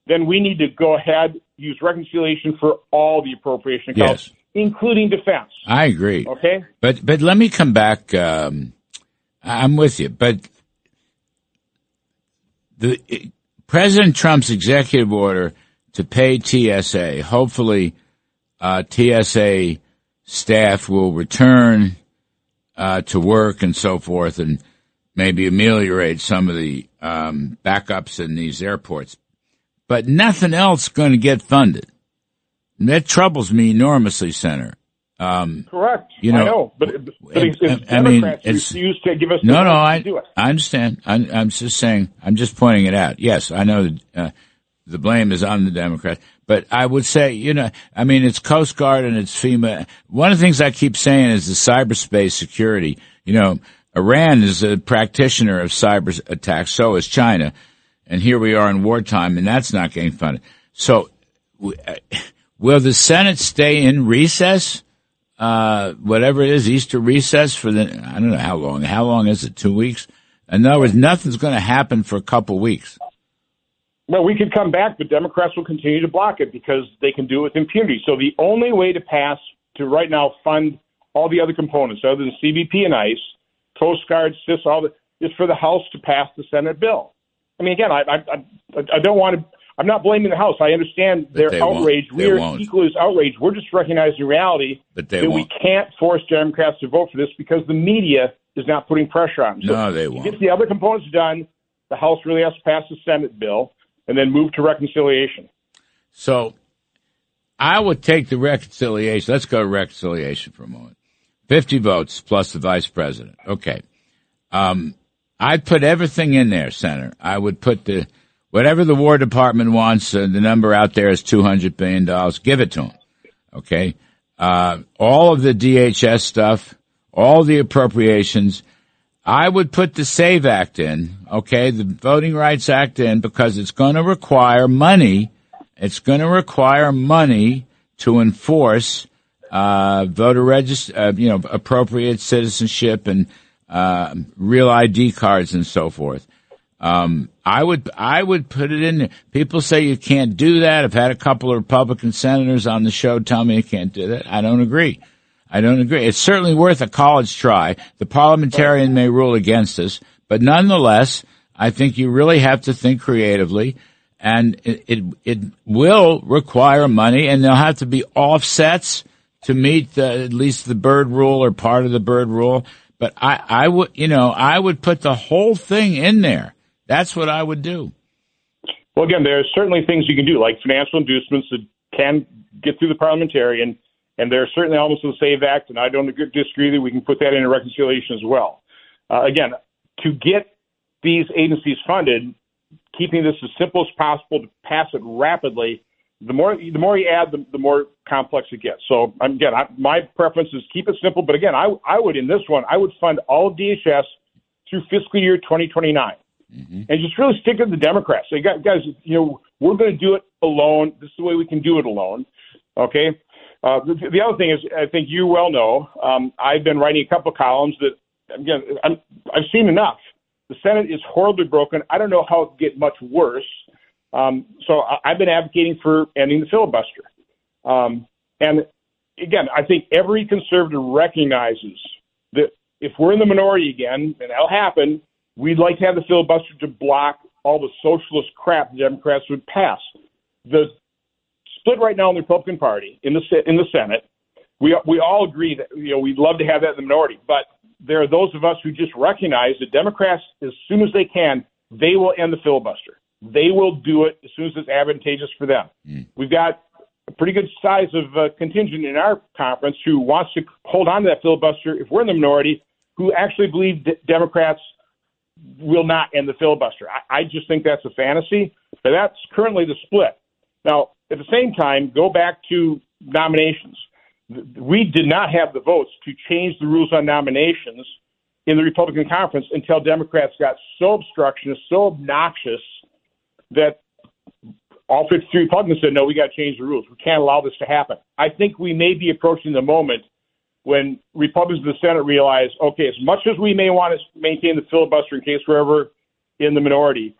then we need to go ahead, use reconciliation for all the appropriation accounts, including defense. I agree. Okay? But let me come back. I'm with you. But President Trump's executive order to pay TSA, hopefully TSA staff will return to work and so forth and maybe ameliorate some of the backups in these airports. But nothing else going to get funded. And that troubles me enormously, Senator. Correct. I know. But Democrats refuse to give us the money to do it. I understand. I'm just saying, I'm just pointing it out. Yes, I know that the blame is on the Democrats. But I would say, it's Coast Guard and it's FEMA. One of the things I keep saying is the cyberspace security. Iran is a practitioner of cyber attacks. So is China. And here we are in wartime, and that's not getting funded. So will the Senate stay in recess? Whatever it is, Easter recess for I don't know how long. How long is it? 2 weeks? In other words, nothing's going to happen for a couple weeks. Well, we could come back, but Democrats will continue to block it because they can do it with impunity. So the only way to pass to right now fund all the other components other than CBP and ICE, Coast Guard, CIS, is for the House to pass the Senate bill. Again, I don't want to. I'm not blaming the House. I understand their outrage. We are equally as outraged. We're just recognizing reality that we can't force Democrats to vote for this because the media is not putting pressure on them. No, they won't. To get the other components done, the House really has to pass the Senate bill and then move to reconciliation. So I would take the reconciliation. Let's go to reconciliation for a moment. 50 votes plus the vice president. Okay. I'd put everything in there, Senator. I would put whatever the War Department wants, the number out there is $200 billion. Give it to them. Okay? All of the DHS stuff, all the appropriations. I would put the SAVE Act in, okay, the Voting Rights Act in, because it's going to require money. It's going to require money to enforce voter appropriate citizenship and real ID cards and so forth. I would put it in there. People say you can't do that. I've had a couple of Republican senators on the show tell me you can't do that. I don't agree. It's certainly worth a college try. The parliamentarian may rule against us, but nonetheless, I think you really have to think creatively, and it will require money, and there'll have to be offsets to meet at least the Byrd rule or part of the Byrd rule. But I would put the whole thing in there. That's what I would do. Well, again, there are certainly things you can do, like financial inducements that can get through the parliamentarian, and there are certainly elements of the SAVE Act, and I don't disagree that we can put that into reconciliation as well. Again, to get these agencies funded, keeping this as simple as possible to pass it rapidly, the more you add, the more complex it gets. So, again, my preference is keep it simple. But, again, I would, in this one, I would fund all of DHS through fiscal year 2029. Mm-hmm. And just really stick with the Democrats. Say, guys, we're going to do it alone. This is the way we can do it alone. Okay? The other thing is, I think you well know, I've been writing a couple of columns that, again, I've seen enough. The Senate is horribly broken. I don't know how it could get much worse. So I've been advocating for ending the filibuster. And again, I think every conservative recognizes that if we're in the minority again, and that'll happen, we'd like to have the filibuster to block all the socialist crap the Democrats would pass. The split right now in the Republican Party in the Senate, we all agree that we'd love to have that in the minority, but there are those of us who just recognize that Democrats, as soon as they can, they will end the filibuster. They will do it as soon as it's advantageous for them. We've got a pretty good size of contingent in our conference who wants to hold on to that filibuster if we're in the minority, who actually believe that Democrats will not end the filibuster. I just think that's a fantasy, but that's currently the split. Now, at the same time, go back to nominations. We did not have the votes to change the rules on nominations in the Republican conference until Democrats got so obstructionist, so obnoxious that all 53 Republicans said, no, we got to change the rules. We can't allow this to happen. I think we may be approaching the moment when Republicans in the Senate realize, okay, as much as we may want to maintain the filibuster in case we're ever in the minority,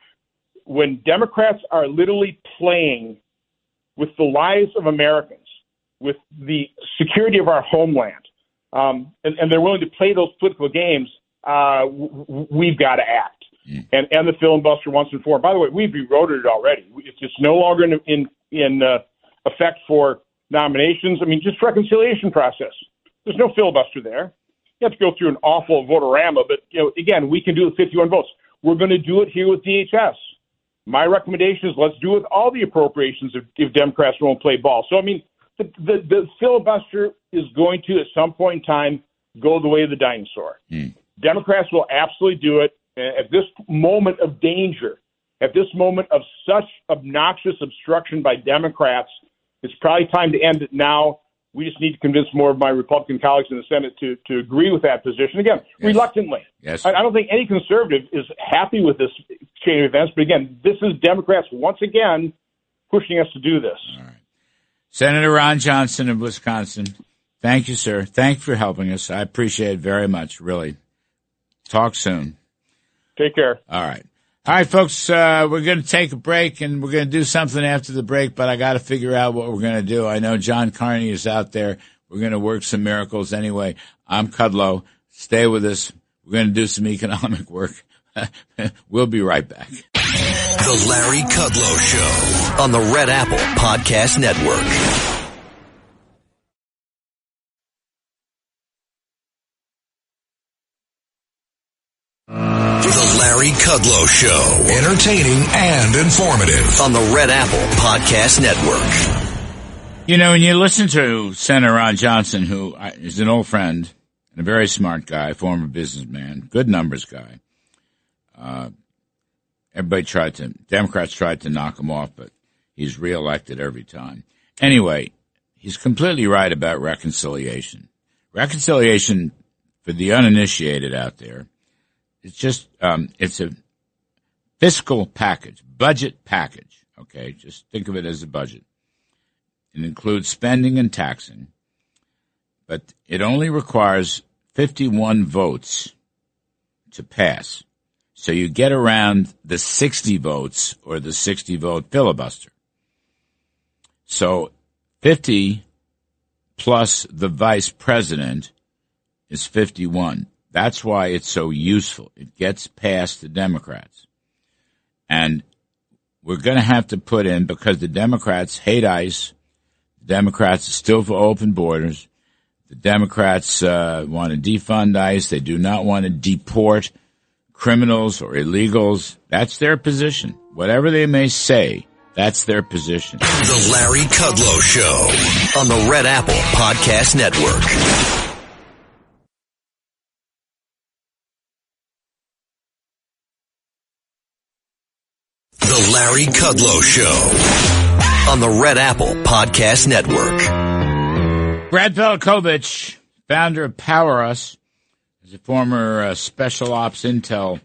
when Democrats are literally playing with the lives of Americans, with the security of our homeland, and they're willing to play those political games, we've got to act. And the filibuster once and for all. By the way, we've rewrote it already. It's just no longer in effect for nominations. I mean, just reconciliation process. There's no filibuster there. You have to go through an awful votorama, but again, we can do it with 51 votes. We're going to do it here with DHS. My recommendation is let's do it with all the appropriations if Democrats won't play ball. So I mean, the filibuster is going to at some point in time go the way of the dinosaur. Democrats will absolutely do it. At this moment of danger, at this moment of such obnoxious obstruction by Democrats, it's probably time to end it now. We just need to convince more of my Republican colleagues in the Senate to agree with that position. Again, reluctantly. Yes. I don't think any conservative is happy with this chain of events, but again, this is Democrats once again pushing us to do this. All right. Senator Ron Johnson of Wisconsin, thank you, sir. Thank you for helping us. I appreciate it very much, really. Talk soon. Take care. All right, folks, we're going to take a break, and we're going to do something after the break, but I got to figure out what we're going to do. I know John Carney is out there. We're going to work some miracles anyway. I'm Kudlow. Stay with us. We're going to do some economic work. We'll be right back. The Larry Kudlow Show on the Red Apple Podcast Network. The Larry Kudlow Show. Entertaining and informative on the Red Apple Podcast Network. When you listen to Senator Ron Johnson, who is an old friend and a very smart guy, former businessman, good numbers guy, Democrats tried to knock him off, but he's reelected every time. Anyway, he's completely right about reconciliation. Reconciliation, for the uninitiated out there, it's a fiscal package, budget package. Okay, just think of it as a budget. It includes spending and taxing, but it only requires 51 votes to pass. So you get around the 60 votes or the 60-vote filibuster. So 50 plus the vice president is 51. That's why it's so useful. It gets past the Democrats. And we're going to have to put in, because the Democrats hate ICE, the Democrats are still for open borders, the Democrats want to defund ICE, they do not want to deport criminals or illegals. That's their position. Whatever they may say, that's their position. The Larry Kudlow Show on the Red Apple Podcast Network. The Larry Kudlow Show on the Red Apple Podcast Network. Brad Velicovich, founder of Power Us, is a former Special Ops Intel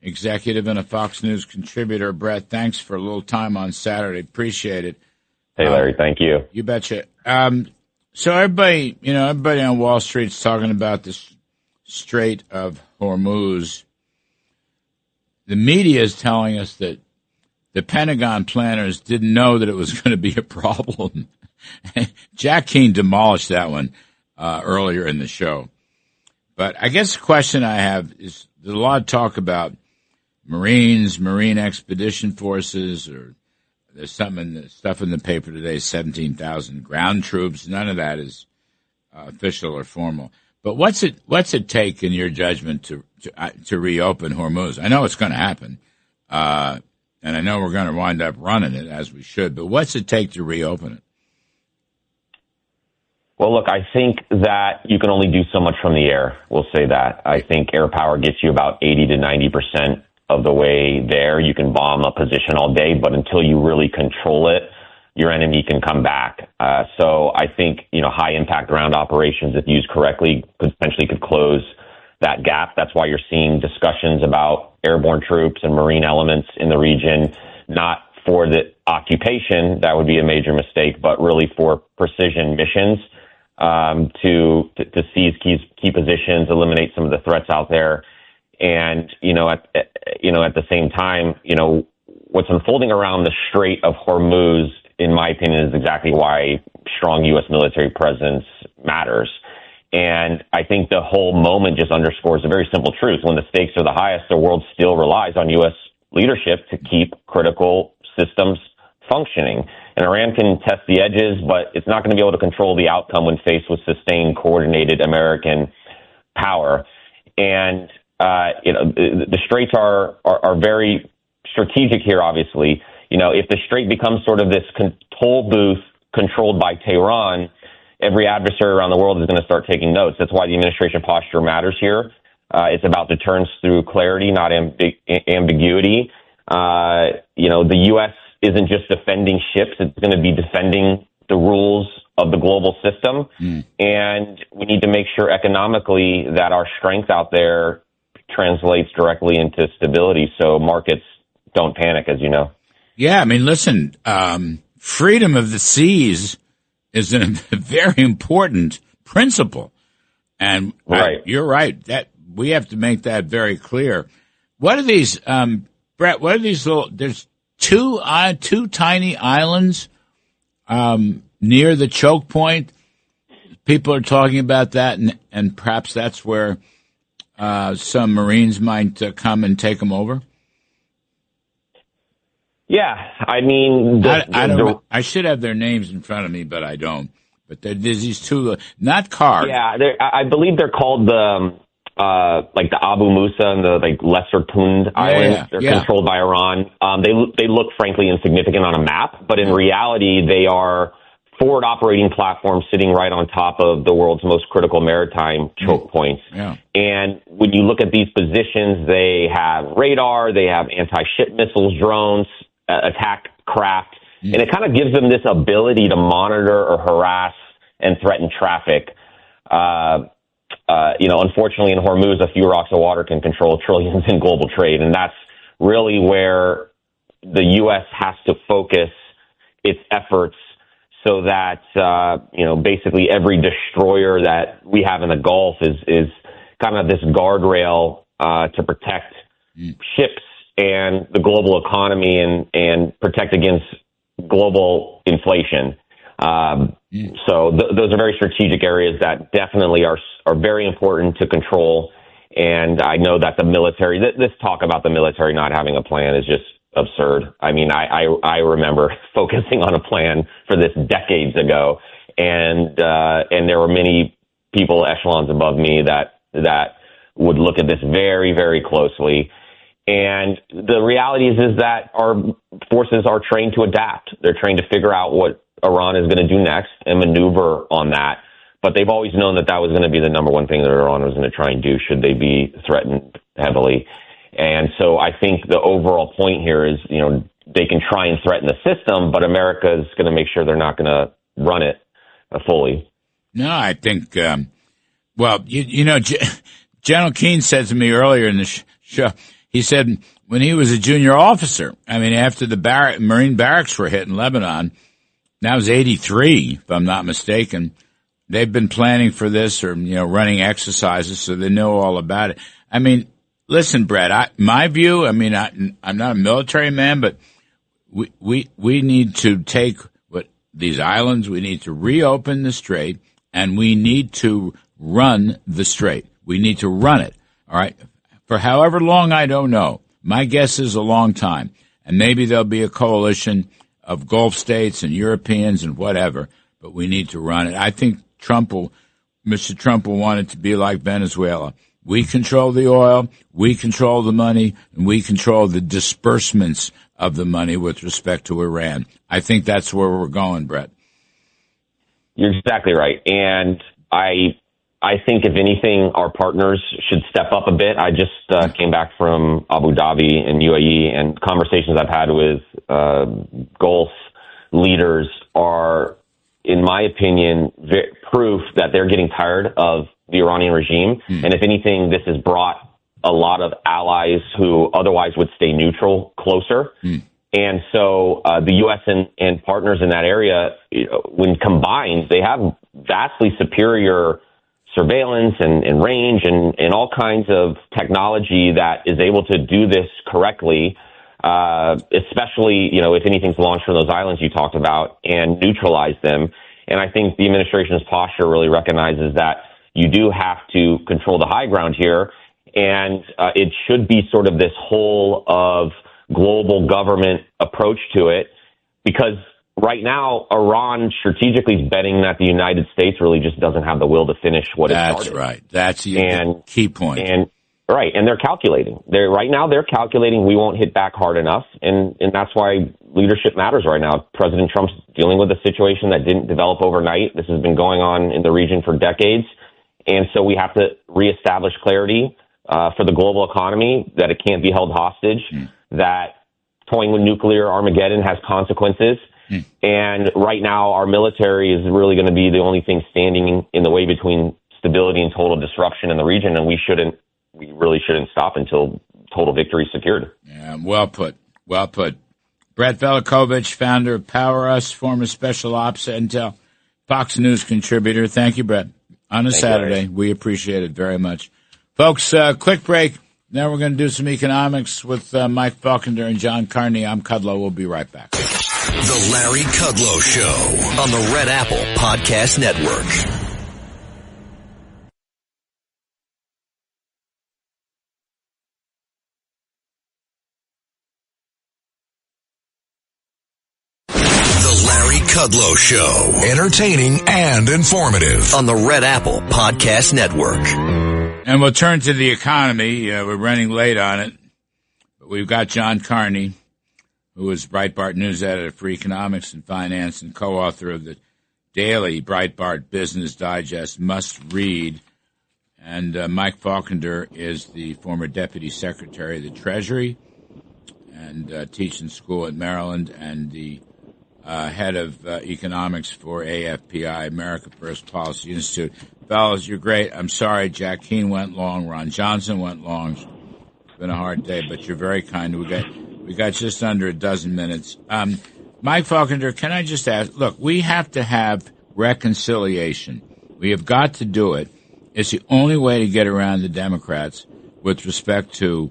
executive and a Fox News contributor. Brett, thanks for a little time on Saturday. Appreciate it. Hey, Larry, thank you. You betcha. So everybody on Wall Street's talking about this Strait of Hormuz. The media is telling us that the Pentagon planners didn't know that it was going to be a problem. Jack Keane demolished that one earlier in the show. But I guess the question I have is, there's a lot of talk about Marines, Marine Expedition Forces, or there's stuff in the paper today, 17,000 ground troops. None of that is official or formal. But what's it take, in your judgment, to reopen Hormuz? I know it's going to happen, and I know we're going to wind up running it, as we should. But what's it take to reopen it? Well, look, I think that you can only do so much from the air. We'll say that. I think air power gets you about 80 to 90% of the way there. You can bomb a position all day, but until you really control it, your enemy can come back. So I think, high impact ground operations, if used correctly, potentially could close that gap. That's why you're seeing discussions about airborne troops and Marine elements in the region, not for the occupation, that would be a major mistake, but really for precision missions. To seize key positions, eliminate some of the threats out there, and at the same time, what's unfolding around the Strait of Hormuz, in my opinion, is exactly why strong U.S. military presence matters. And I think the whole moment just underscores a very simple truth: when the stakes are the highest, the world still relies on U.S. leadership to keep critical systems functioning. And Iran can test the edges, but it's not going to be able to control the outcome when faced with sustained, coordinated American power. And, the straits are very strategic here, obviously. If the strait becomes sort of this toll booth controlled by Tehran, every adversary around the world is going to start taking notes. That's why the administration posture matters here. It's about deterrence through clarity, not ambiguity. The U.S. isn't just defending ships, it's going to be defending the rules of the global system. And we need to make sure economically that our strength out there translates directly into stability so markets don't panic, as you know. Yeah, I mean, listen, freedom of the seas is a very important principle. And right. You're right, that we have to make that very clear. What are these, Brett, what are these there's two tiny islands near the choke point. People are talking about that, and perhaps that's where some Marines might come and take them over. Yeah, I mean, I should have their names in front of me, but I don't. But there's these two, not carved. Yeah, I believe they're called the Abu Musa and the Lesser Tund Islands. They're controlled by Iran. They look frankly insignificant on a map, but in reality, they are forward operating platforms sitting right on top of the world's most critical maritime choke points. Yeah. And when you look at these positions, they have radar, they have anti-ship missiles, drones, attack craft, and it kind of gives them this ability to monitor or harass and threaten traffic unfortunately in Hormuz, a few rocks of water can control trillions in global trade. And that's really where the U.S. has to focus its efforts so that, basically every destroyer that we have in the Gulf is kind of this guardrail to protect ships and the global economy and protect against global inflation. So those are very strategic areas that definitely are very important to control. And I know that the military, this talk about the military not having a plan is just absurd. I mean, I remember focusing on a plan for this decades ago, and there were many people echelons above me that would look at this very, very closely. And the reality is that our forces are trained to adapt. They're trained to figure out what Iran is going to do next and maneuver on that. But they've always known that was going to be the number one thing that Iran was going to try and do should they be threatened heavily. And so I think the overall point here is, they can try and threaten the system, but America is going to make sure they're not going to run it fully. No, I think, General Keane said to me earlier in the show, he said when he was a junior officer, after the Marine barracks were hit in Lebanon, that was 1983, if I'm not mistaken, they've been planning for this or, running exercises, so they know all about it. Listen, Brett, my view, I'm not a military man, but we need to take these islands, we need to reopen the strait, and we need to run the strait. We need to run it, all right? For however long, I don't know. My guess is a long time. And maybe there'll be a coalition of Gulf states and Europeans and whatever, but we need to run it. I think Mr. Trump will want it to be like Venezuela. We control the oil, we control the money, and we control the disbursements of the money with respect to Iran. I think that's where we're going, Brett. You're exactly right. And I think, if anything, our partners should step up a bit. I just came back from Abu Dhabi and UAE, and conversations I've had with Gulf leaders are, in my opinion, proof that they're getting tired of the Iranian regime. And if anything, this has brought a lot of allies who otherwise would stay neutral closer. And so the U.S. and partners in that area, when combined, they have vastly superior surveillance and range and all kinds of technology that is able to do this correctly, especially, if anything's launched from those islands you talked about, and neutralize them. And I think the administration's posture really recognizes that you do have to control the high ground here, and it should be sort of this whole of global government approach to it, because right now, Iran strategically is betting that the United States really just doesn't have the will to finish what it started. That's right. That's the key point. And they're calculating. They're calculating we won't hit back hard enough, and that's why leadership matters right now. President Trump's dealing with a situation that didn't develop overnight. This has been going on in the region for decades, and so we have to reestablish clarity for the global economy, that it can't be held hostage, that toying with nuclear Armageddon has consequences. And right now, our military is really going to be the only thing standing in the way between stability and total disruption in the region, and we really shouldn't stop until total victory is secured. Yeah, well put. Brett Velicovich, founder of Power Us, former Special Ops Intel, Fox News contributor. Thank you, Brett. On a Saturday, we appreciate it very much. Folks, quick break. Now we're going to do some economics with Mike Faulkender and John Carney. I'm Kudlow. We'll be right back. The Larry Kudlow Show on the Red Apple Podcast Network. The Larry Kudlow Show. Entertaining and informative on the Red Apple Podcast Network. And we'll turn to the economy. We're running late on it. But we've got John Carney, who is Breitbart News editor for economics and finance and co-author of the daily Breitbart Business Digest Must Read. And Mike Faulkender is the former Deputy Secretary of the Treasury and teaching school at Maryland, and the head of economics for AFPI, America First Policy Institute. Fellas, you're great. I'm sorry Jack Keane went long. Ron Johnson went long. It's been a hard day, but you're very kind. We got just under a dozen minutes. Mike Faulkender, can I just ask, look, we have to have reconciliation. We have got to do it. It's the only way to get around the Democrats with respect to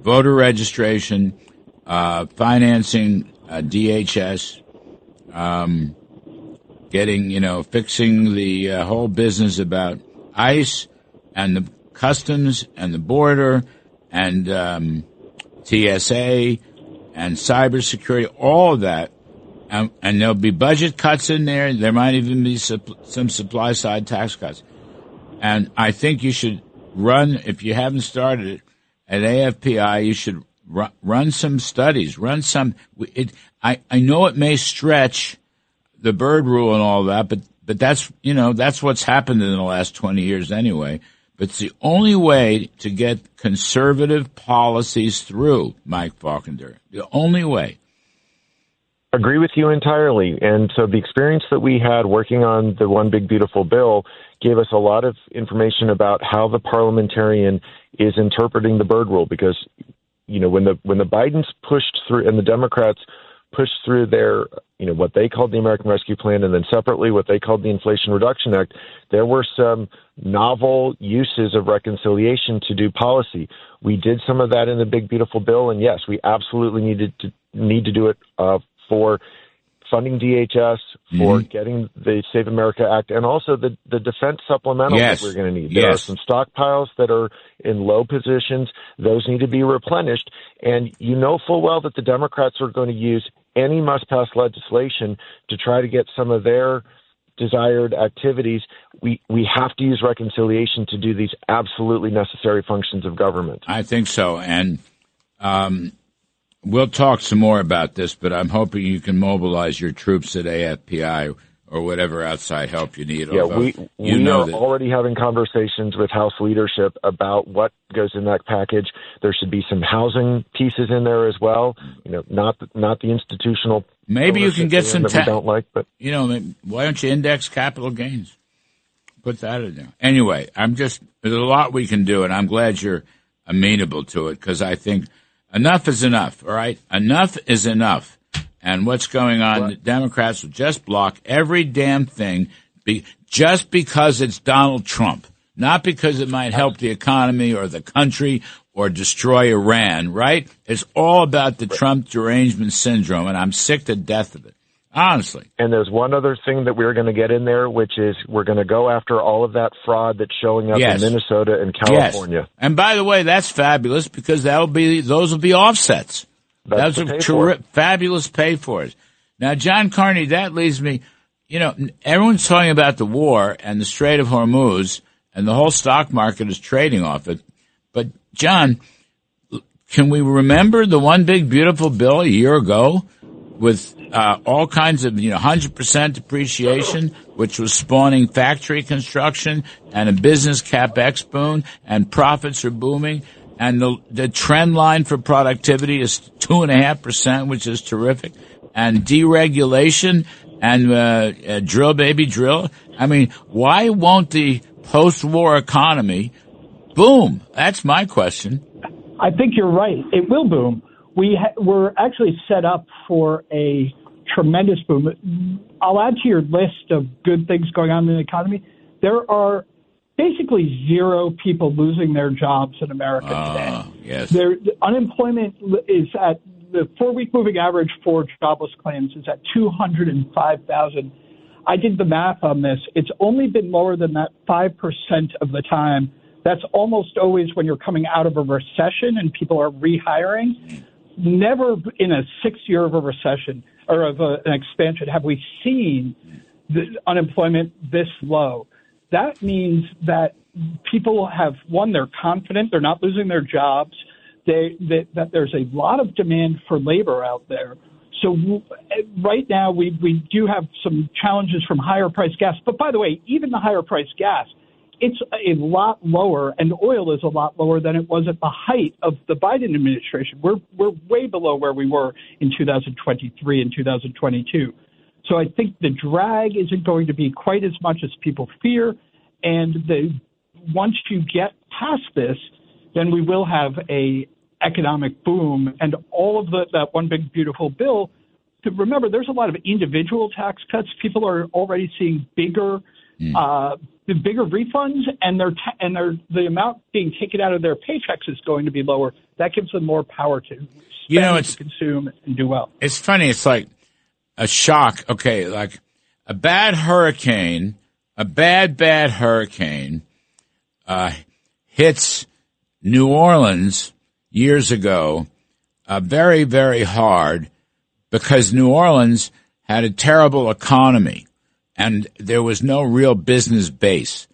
voter registration, financing DHS, fixing the whole business about ICE and the customs and the border and TSA and cybersecurity, all of that. And there'll be budget cuts in there. There might even be some supply-side tax cuts. And I think you should run, if you haven't started it, at AFPI, you should run some studies, I know it may stretch the bird rule and all that, but that's what's happened in the last 20 years anyway. But it's the only way to get conservative policies through, Mike Faulkender. The only way. Agree with you entirely. And so the experience that we had working on the One Big Beautiful Bill gave us a lot of information about how the parliamentarian is interpreting the bird rule, because, when the Bidens pushed through and the Democrats pushed through their, what they called the American Rescue Plan, and then separately what they called the Inflation Reduction Act, there were some novel uses of reconciliation to do policy. We did some of that in the Big Beautiful Bill, and yes, we absolutely need to do it for funding DHS, for getting the Save America Act, and also the defense supplemental that we're going to need. There are some stockpiles that are in low positions. Those need to be replenished. And you know full well that the Democrats are going to use any must-pass legislation to try to get some of their desired activities. We have to use reconciliation to do these absolutely necessary functions of government. I think so. And we'll talk some more about this, but I'm hoping you can mobilize your troops at AFPI or whatever outside help you need. Yeah, we are already having conversations with House leadership about what goes in that package. There should be some housing pieces in there as well. Not the institutional. Maybe you can get some. We don't like, but why don't you index capital gains? Put that in there. Anyway, there's a lot we can do, and I'm glad you're amenable to it, because I think enough is enough. All right, enough is enough. And what's going on, the Democrats will just block every damn thing just because it's Donald Trump, not because it might help the economy or the country or destroy Iran, right? It's all about the Trump derangement syndrome, and I'm sick to death of it, honestly. And there's one other thing that we're going to get in there, which is we're going to go after all of that fraud that's showing up in Minnesota and California. Yes. And by the way, that's fabulous, because those will be offsets. That's a fabulous pay for it. Now, John Carney, that leads me, everyone's talking about the war and the Strait of Hormuz, and the whole stock market is trading off it. But, John, can we remember the One Big Beautiful Bill a year ago with all kinds of 100% depreciation, which was spawning factory construction and a business capex boom, and profits are booming? And the trend line for productivity is 2.5%, which is terrific. And deregulation and drill, baby, drill. I mean, why won't the post-war economy boom? That's my question. I think you're right. It will boom. We're actually set up for a tremendous boom. I'll add to your list of good things going on in the economy. There are basically zero people losing their jobs in America today. Yes. The unemployment is at the 4-week moving average for jobless claims is at 205,000. I did the math on this. It's only been lower than that 5% of the time. That's almost always when you're coming out of a recession and people are rehiring. Never in a 6-year of a recession or of an expansion have we seen the unemployment this low. That means that people have, one, they're confident, they're not losing their jobs, that there's a lot of demand for labor out there. So right now we do have some challenges from higher priced gas. But by the way, even the higher priced gas, it's a lot lower, and oil is a lot lower than it was at the height of the Biden administration. We're way below where we were in 2023 and 2022. So I think the drag isn't going to be quite as much as people fear. once you get past this, then we will have a economic boom, and all of that one big beautiful bill. To remember, there's a lot of individual tax cuts. People are already seeing bigger refunds, and the amount being taken out of their paychecks is going to be lower. That gives them more power to spend, to consume, and do well. It's funny. It's like a shock. Okay, like a bad hurricane, a bad hurricane hits New Orleans years ago very, very hard because New Orleans had a terrible economy and there was no real business base.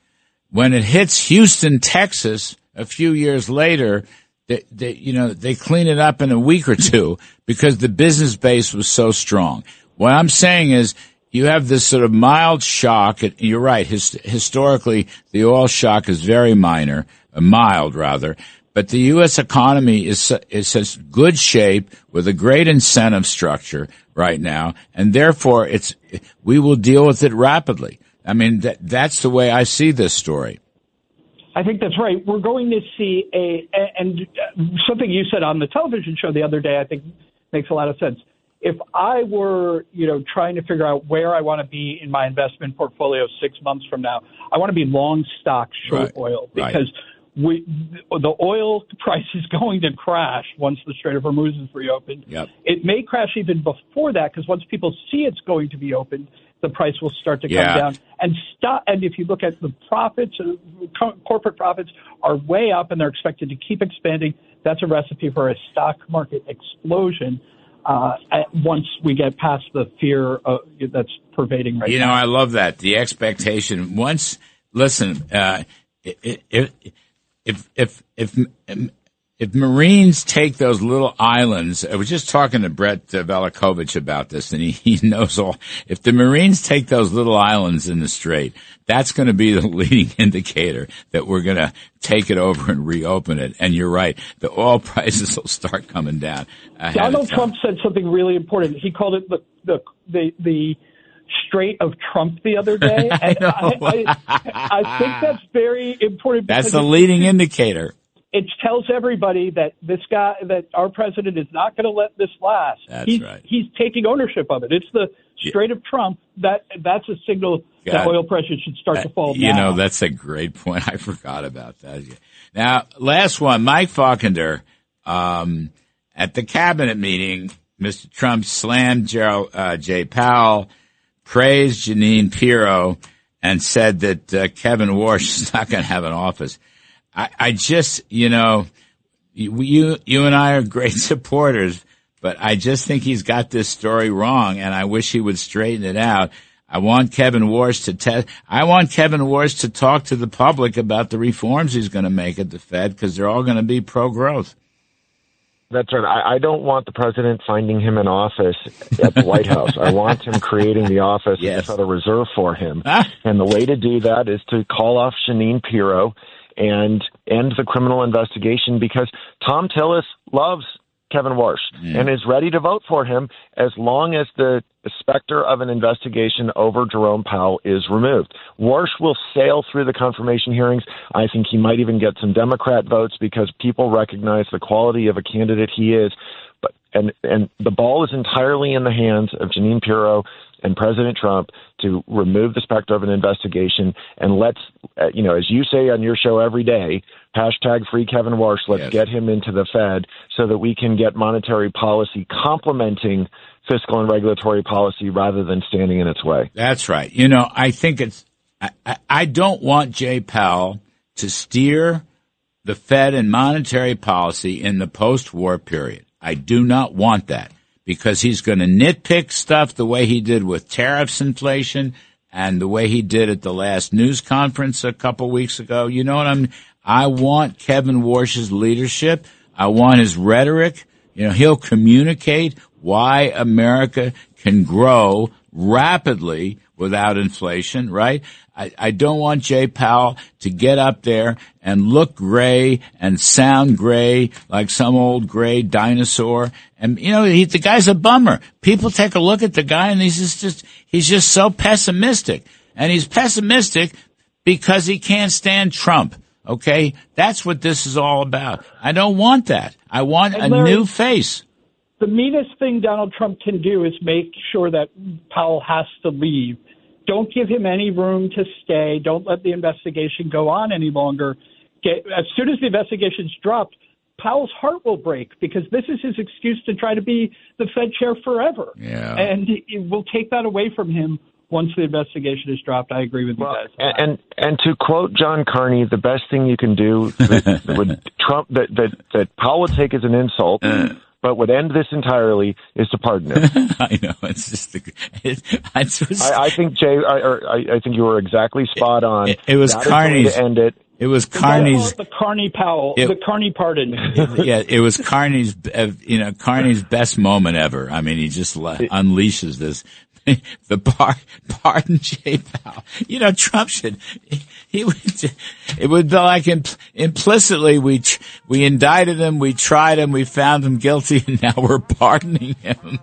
When it hits Houston, Texas, a few years later, they clean it up in a week or two because the business base was so strong. What I'm saying is you have this sort of mild shock. You're right. Historically, the oil shock is very mild rather. But the U.S. economy is such good shape with a great incentive structure right now, and therefore we will deal with it rapidly. I mean, that's the way I see this story. I think that's right. We're going to see and something you said on the television show the other day, I think makes a lot of sense. If I were, trying to figure out where I want to be in my investment portfolio 6 months from now, I want to be long stock, short oil, because the oil price is going to crash once the Strait of Hormuz is reopened. Yep. It may crash even before that, because once people see it's going to be opened, the price will start to come down. And if you look at the profits, corporate profits are way up, and they're expected to keep expanding. That's a recipe for a stock market explosion once we get past the fear that's pervading right now. I love that. The expectation. If Marines take those little islands, I was just talking to Brett Velicovich about this, and he knows all. If the Marines take those little islands in the Strait, that's going to be the leading indicator that we're going to take it over and reopen it. And you're right, the oil prices will start coming down. Donald Trump said something really important. He called it the Strait of Trump the other day. And I think that's very important. That's the leading indicator. It tells everybody that that our president is not going to let this last. That's right. He's taking ownership of it. It's the Strait of Trump. That's a signal that oil prices should start to fall now. That's a great point. I forgot about that. Now, last one, Mike Faulkender, at the cabinet meeting, Mr. Trump slammed Jay Powell, praised Jeanine Pirro, and said that Kevin Warsh is not going to have an office. I just, you and I are great supporters, but I just think he's got this story wrong, and I wish he would straighten it out. I want Kevin Warsh to talk to the public about the reforms he's going to make at the Fed, because they're all going to be pro-growth. That's right. I don't want the president finding him an office at the White House. I want him creating the office of the Federal Reserve for him. And the way to do that is to call off Jeanine Pirro and end the criminal investigation, because Tom Tillis loves Kevin Warsh and is ready to vote for him as long as the specter of an investigation over Jerome Powell is removed. Warsh will sail through the confirmation hearings. I think he might even get some Democrat votes because people recognize the quality of a candidate he is. But and the ball is entirely in the hands of Jeanine Pirro and President Trump to remove the specter of an investigation. And let's, as you say on your show every day, hashtag free Kevin Warsh, let's get him into the Fed so that we can get monetary policy complementing fiscal and regulatory policy rather than standing in its way. That's right. I think I don't want Jay Powell to steer the Fed and monetary policy in the post-war period. I do not want that, because he's going to nitpick stuff the way he did with tariffs inflation and the way he did at the last news conference a couple weeks ago. You know what I want Kevin Warsh's leadership. I want his rhetoric. He'll communicate why America can grow rapidly without inflation, right? I don't want Jay Powell to get up there and look gray and sound gray like some old gray dinosaur. And, the guy's a bummer. People take a look at the guy and he's just so pessimistic. And he's pessimistic because he can't stand Trump. Okay? That's what this is all about. I don't want that. I want a new face. The meanest thing Donald Trump can do is make sure that Powell has to leave. Don't give him any room to stay. Don't let the investigation go on any longer. As soon as the investigation's dropped, Powell's heart will break because this is his excuse to try to be the Fed chair forever. Yeah. And it will take that away from him once the investigation is dropped. I agree with you guys. And to quote John Carney, the best thing you can do would Trump that Powell would take as an insult, but would end this entirely is to pardon him. I know it's just. I think Jay. I think you were exactly spot on. It was Carney's to end it. It was Carney's the Carney Powell, the Carney pardon. Yeah, it was Carney's. Carney's best moment ever. I mean, he just unleashes this. The pardon Jay Powell. Trump should. It would be like implicitly we indicted him, we tried him, we found him guilty, and now we're pardoning him.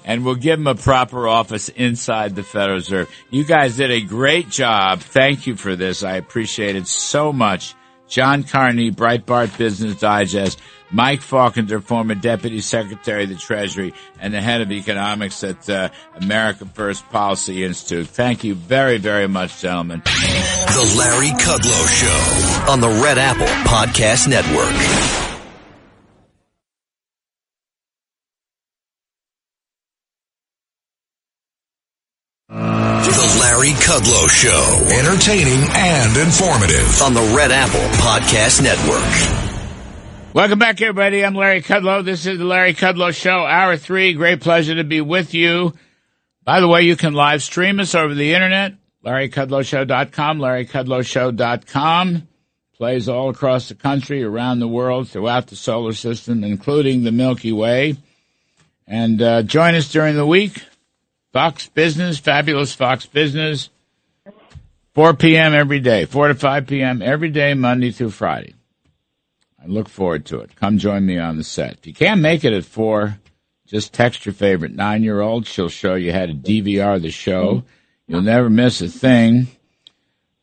And we'll give him a proper office inside the Federal Reserve. You guys did a great job. Thank you for this. I appreciate it so much. John Carney, Breitbart Business Digest, Mike Faulkender, former Deputy Secretary of the Treasury and the head of economics at America First Policy Institute. Thank you very, very much, gentlemen. The Larry Kudlow Show on the Red Apple Podcast Network. The Larry Kudlow Show. Entertaining and informative on the Red Apple Podcast Network. Welcome back, everybody. I'm Larry Kudlow. This is the Larry Kudlow Show, Hour 3. Great pleasure to be with you. By the way, you can live stream us over the Internet, LarryKudlowShow.com, LarryKudlowShow.com. Plays all across the country, around the world, throughout the solar system, including the Milky Way. And join us during the week. Fox Business, fabulous Fox Business, 4 p.m. every day, 4 to 5 p.m. every day, Monday through Friday. I look forward to it. Come join me on the set. If you can't make it at 4, just text your favorite 9-year-old. She'll show you how to DVR the show. You'll never miss a thing.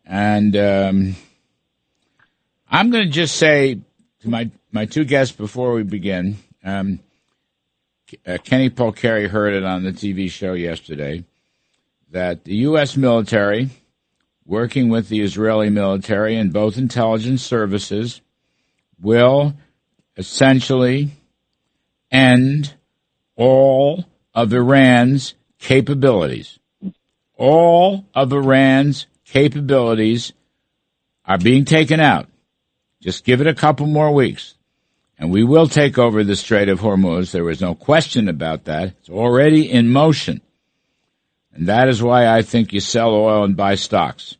And I'm going to just say to my two guests before we begin, Kenny Polcari heard it on the TV show yesterday, that the U.S. military, working with the Israeli military and both intelligence services, will essentially end all of Iran's capabilities. All of Iran's capabilities are being taken out. Just give it a couple more weeks. And we will take over the Strait of Hormuz. There is no question about that. It's already in motion. And that is why I think you sell oil and buy stocks.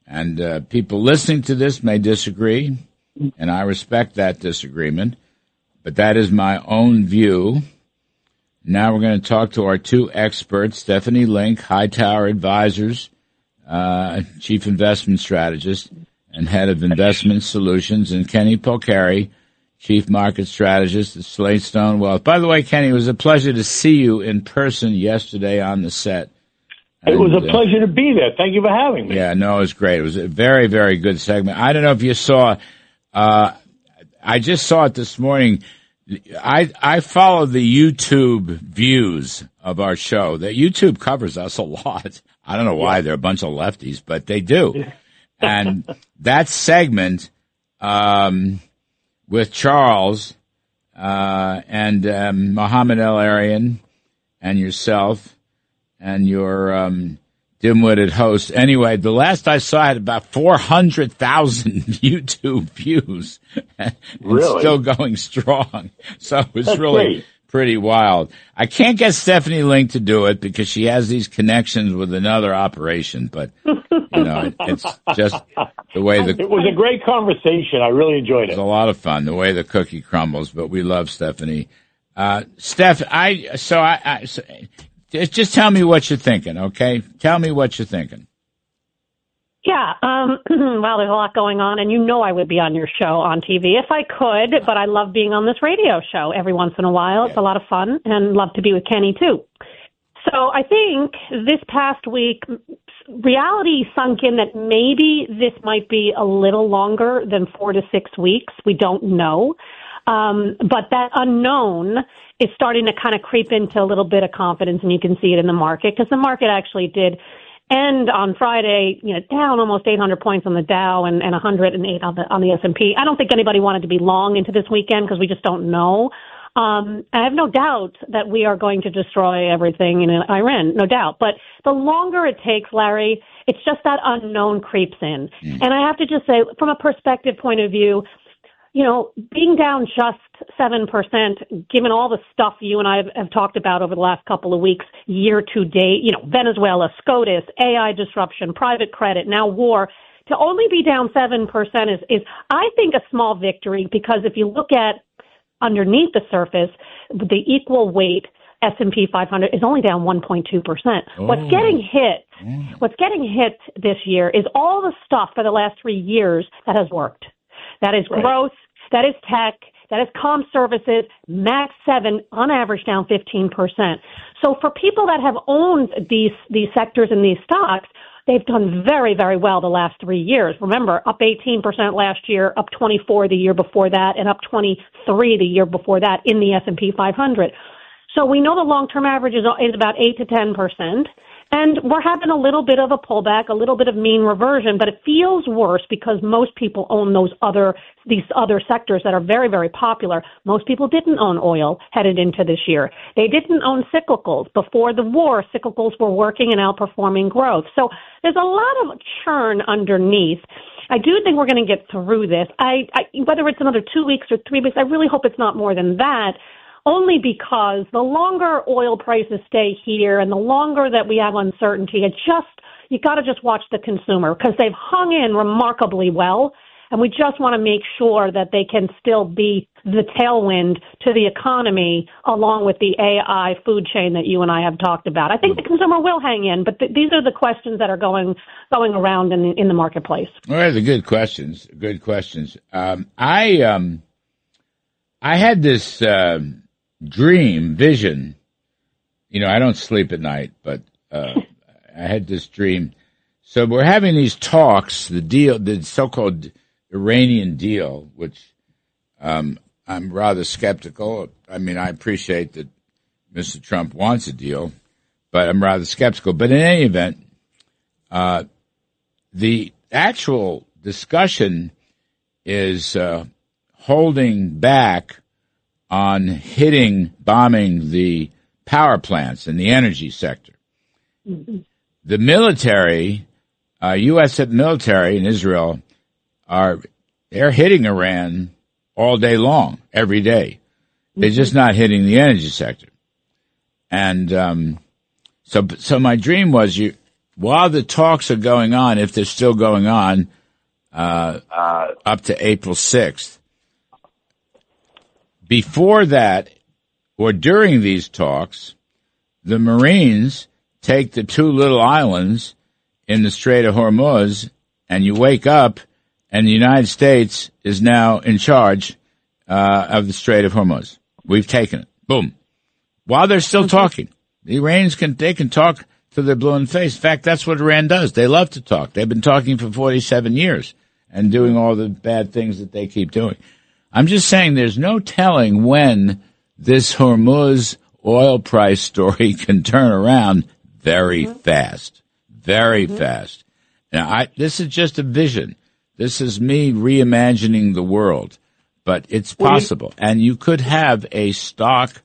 And people listening to this may disagree, and I respect that disagreement. But that is my own view. Now we're going to talk to our two experts, Stephanie Link, Hightower Advisors, Chief Investment Strategist and Head of Investment Solutions, and Kenny Polcari, Chief Market Strategist at Slatestone Wealth. By the way, Kenny, it was a pleasure to see you in person yesterday on the set. It was a pleasure to be there. Thank you for having me. Yeah, no, it was great. It was a very, very good segment. I don't know if you saw, I just saw it this morning. I follow the YouTube views of our show. That YouTube covers us a lot. I don't know why. They're a bunch of lefties, but they do. And that segment, with Charles and Mohammed El-Arian and yourself and your dim-witted host. Anyway, the last I saw had about 400,000 YouTube views. And really? Still going strong. So it was That's really great. Pretty wild. I can't get Stephanie Link to do it because she has these connections with another operation, but it's just the way It was a great conversation. I really enjoyed it. It was a lot of fun, the way the cookie crumbles, but we love Stephanie. Steph, just tell me what you're thinking, okay? Tell me what you're thinking. Yeah, well, there's a lot going on, and I would be on your show on TV if I could, but I love being on this radio show every once in a while. It's a lot of fun, and love to be with Kenny, too. So I think this past week, reality sunk in that maybe this might be a little longer than 4 to 6 weeks. We don't know. But that unknown is starting to kind of creep into a little bit of confidence, and you can see it in the market because the market actually did end on Friday, down almost 800 points on the Dow and 108 on the S&P. I don't think anybody wanted to be long into this weekend because we just don't know. I have no doubt that we are going to destroy everything in Iran, no doubt. But the longer it takes, Larry, it's just that unknown creeps in. And I have to just say, from a perspective point of view, being down just 7%, given all the stuff you and I have talked about over the last couple of weeks, year to date, Venezuela, SCOTUS, AI disruption, private credit, now war, to only be down 7% is I think, a small victory, because if you look at underneath the surface, the equal weight S&P 500 is only down 1.2%. What's getting hit this year is all the stuff for the last 3 years that has worked. That is growth, that is tech, that is comm services, Max 7, on average down 15%. So for people that have owned these sectors and these stocks, they've done very, very well the last 3 years. Remember, up 18% last year, up 24 the year before that, and up 23 the year before that in the S&P 500. So we know the long-term average is about 8 to 10%. And we're having a little bit of a pullback, a little bit of mean reversion, but it feels worse because most people own these other sectors that are very, very popular. Most people didn't own oil headed into this year. They didn't own cyclicals. Before the war, cyclicals were working and outperforming growth. So there's a lot of churn underneath. I do think we're going to get through this. Whether it's another 2 weeks or 3 weeks, I really hope it's not more than that. Only because the longer oil prices stay here and the longer that we have uncertainty, you got to just watch the consumer because they've hung in remarkably well. And we just want to make sure that they can still be the tailwind to the economy along with the AI food chain that you and I have talked about. I think the consumer will hang in, but these are the questions that are going around in the marketplace. Well, they're good questions. Good questions. I had this vision. I don't sleep at night, but I had this dream. So we're having these talks, the so-called Iranian deal, which I'm rather skeptical. I mean, I appreciate that Mr. Trump wants a deal, but I'm rather skeptical. But in any event, the actual discussion is holding back on bombing the power plants in the energy sector. Mm-hmm. The military, U.S. military in Israel, they're hitting Iran all day long, every day. They're just not hitting the energy sector. And so my dream was, while the talks are going on, if they're still going on, up to April 6th, before that, or during these talks, the Marines take the two little islands in the Strait of Hormuz, and you wake up, and the United States is now in charge of the Strait of Hormuz. We've taken it. Boom. While they're still talking, the Iranians can talk till they're blue in the face. In fact, that's what Iran does. They love to talk. They've been talking for 47 years and doing all the bad things that they keep doing. I'm just saying there's no telling when this Hormuz oil price story can turn around very fast, very fast. Now, this is just a vision. This is me reimagining the world, but it's possible. And you could have a stock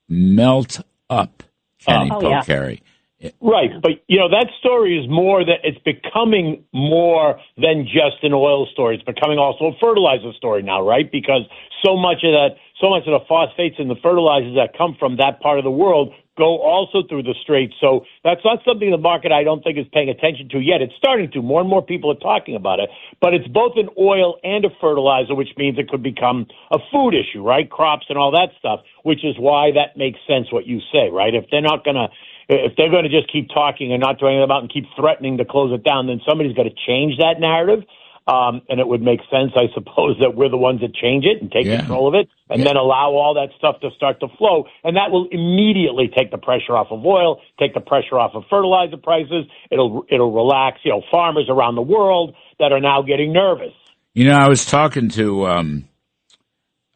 melt up, Kenny Polcari. Yeah. Right, but that story is more that it's becoming more than just an oil story. It's becoming also a fertilizer story now, right? Because so much of the phosphates and the fertilizers that come from that part of the world go also through the Strait. So that's not something the market, I don't think, is paying attention to yet. It's starting to. More and more people are talking about it. But it's both an oil and a fertilizer, which means it could become a food issue, right? Crops and all that stuff, which is why that makes sense what you say, right? If they're going to just keep talking and not doing anything about it and keep threatening to close it down, then somebody's got to change that narrative. And it would make sense, I suppose, that we're the ones that change it and take control of it and then allow all that stuff to start to flow. And that will immediately take the pressure off of oil, take the pressure off of fertilizer prices. It'll relax, farmers around the world that are now getting nervous. I was talking to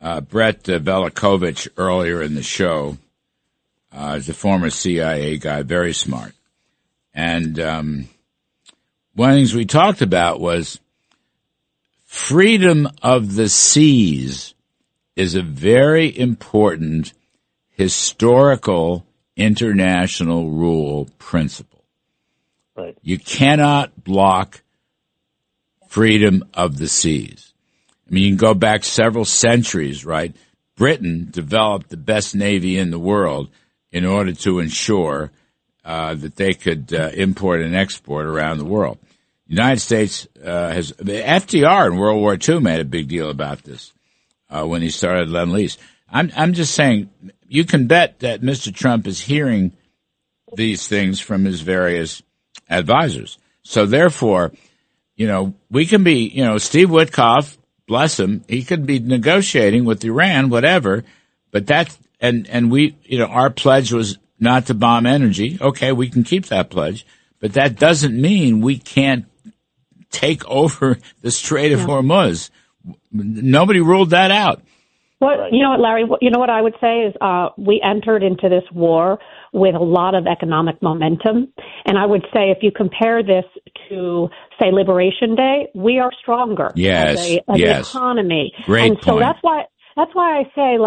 Brett Velicovich earlier in the show. He's a former CIA guy, very smart. And one of the things we talked about was freedom of the seas is a very important historical international rule principle. Right. You cannot block freedom of the seas. I mean, you can go back several centuries, right? Britain developed the best navy in the world in order to ensure that they could import and export around the world. The United States FDR in World War II made a big deal about this when he started Lend-Lease. I'm just saying, you can bet that Mr. Trump is hearing these things from his various advisors. So therefore, we can be, Steve Witkoff, bless him, he could be negotiating with Iran, whatever, but and we, our pledge was not to bomb energy. Okay, we can keep that pledge, but that doesn't mean we can't take over the Strait of Hormuz. Nobody ruled that out. Well, you know what, Larry? You know what I would say is we entered into this war with a lot of economic momentum. And I would say if you compare this to, say, Liberation Day, we are stronger as an economy. Great and so point. that's why I say,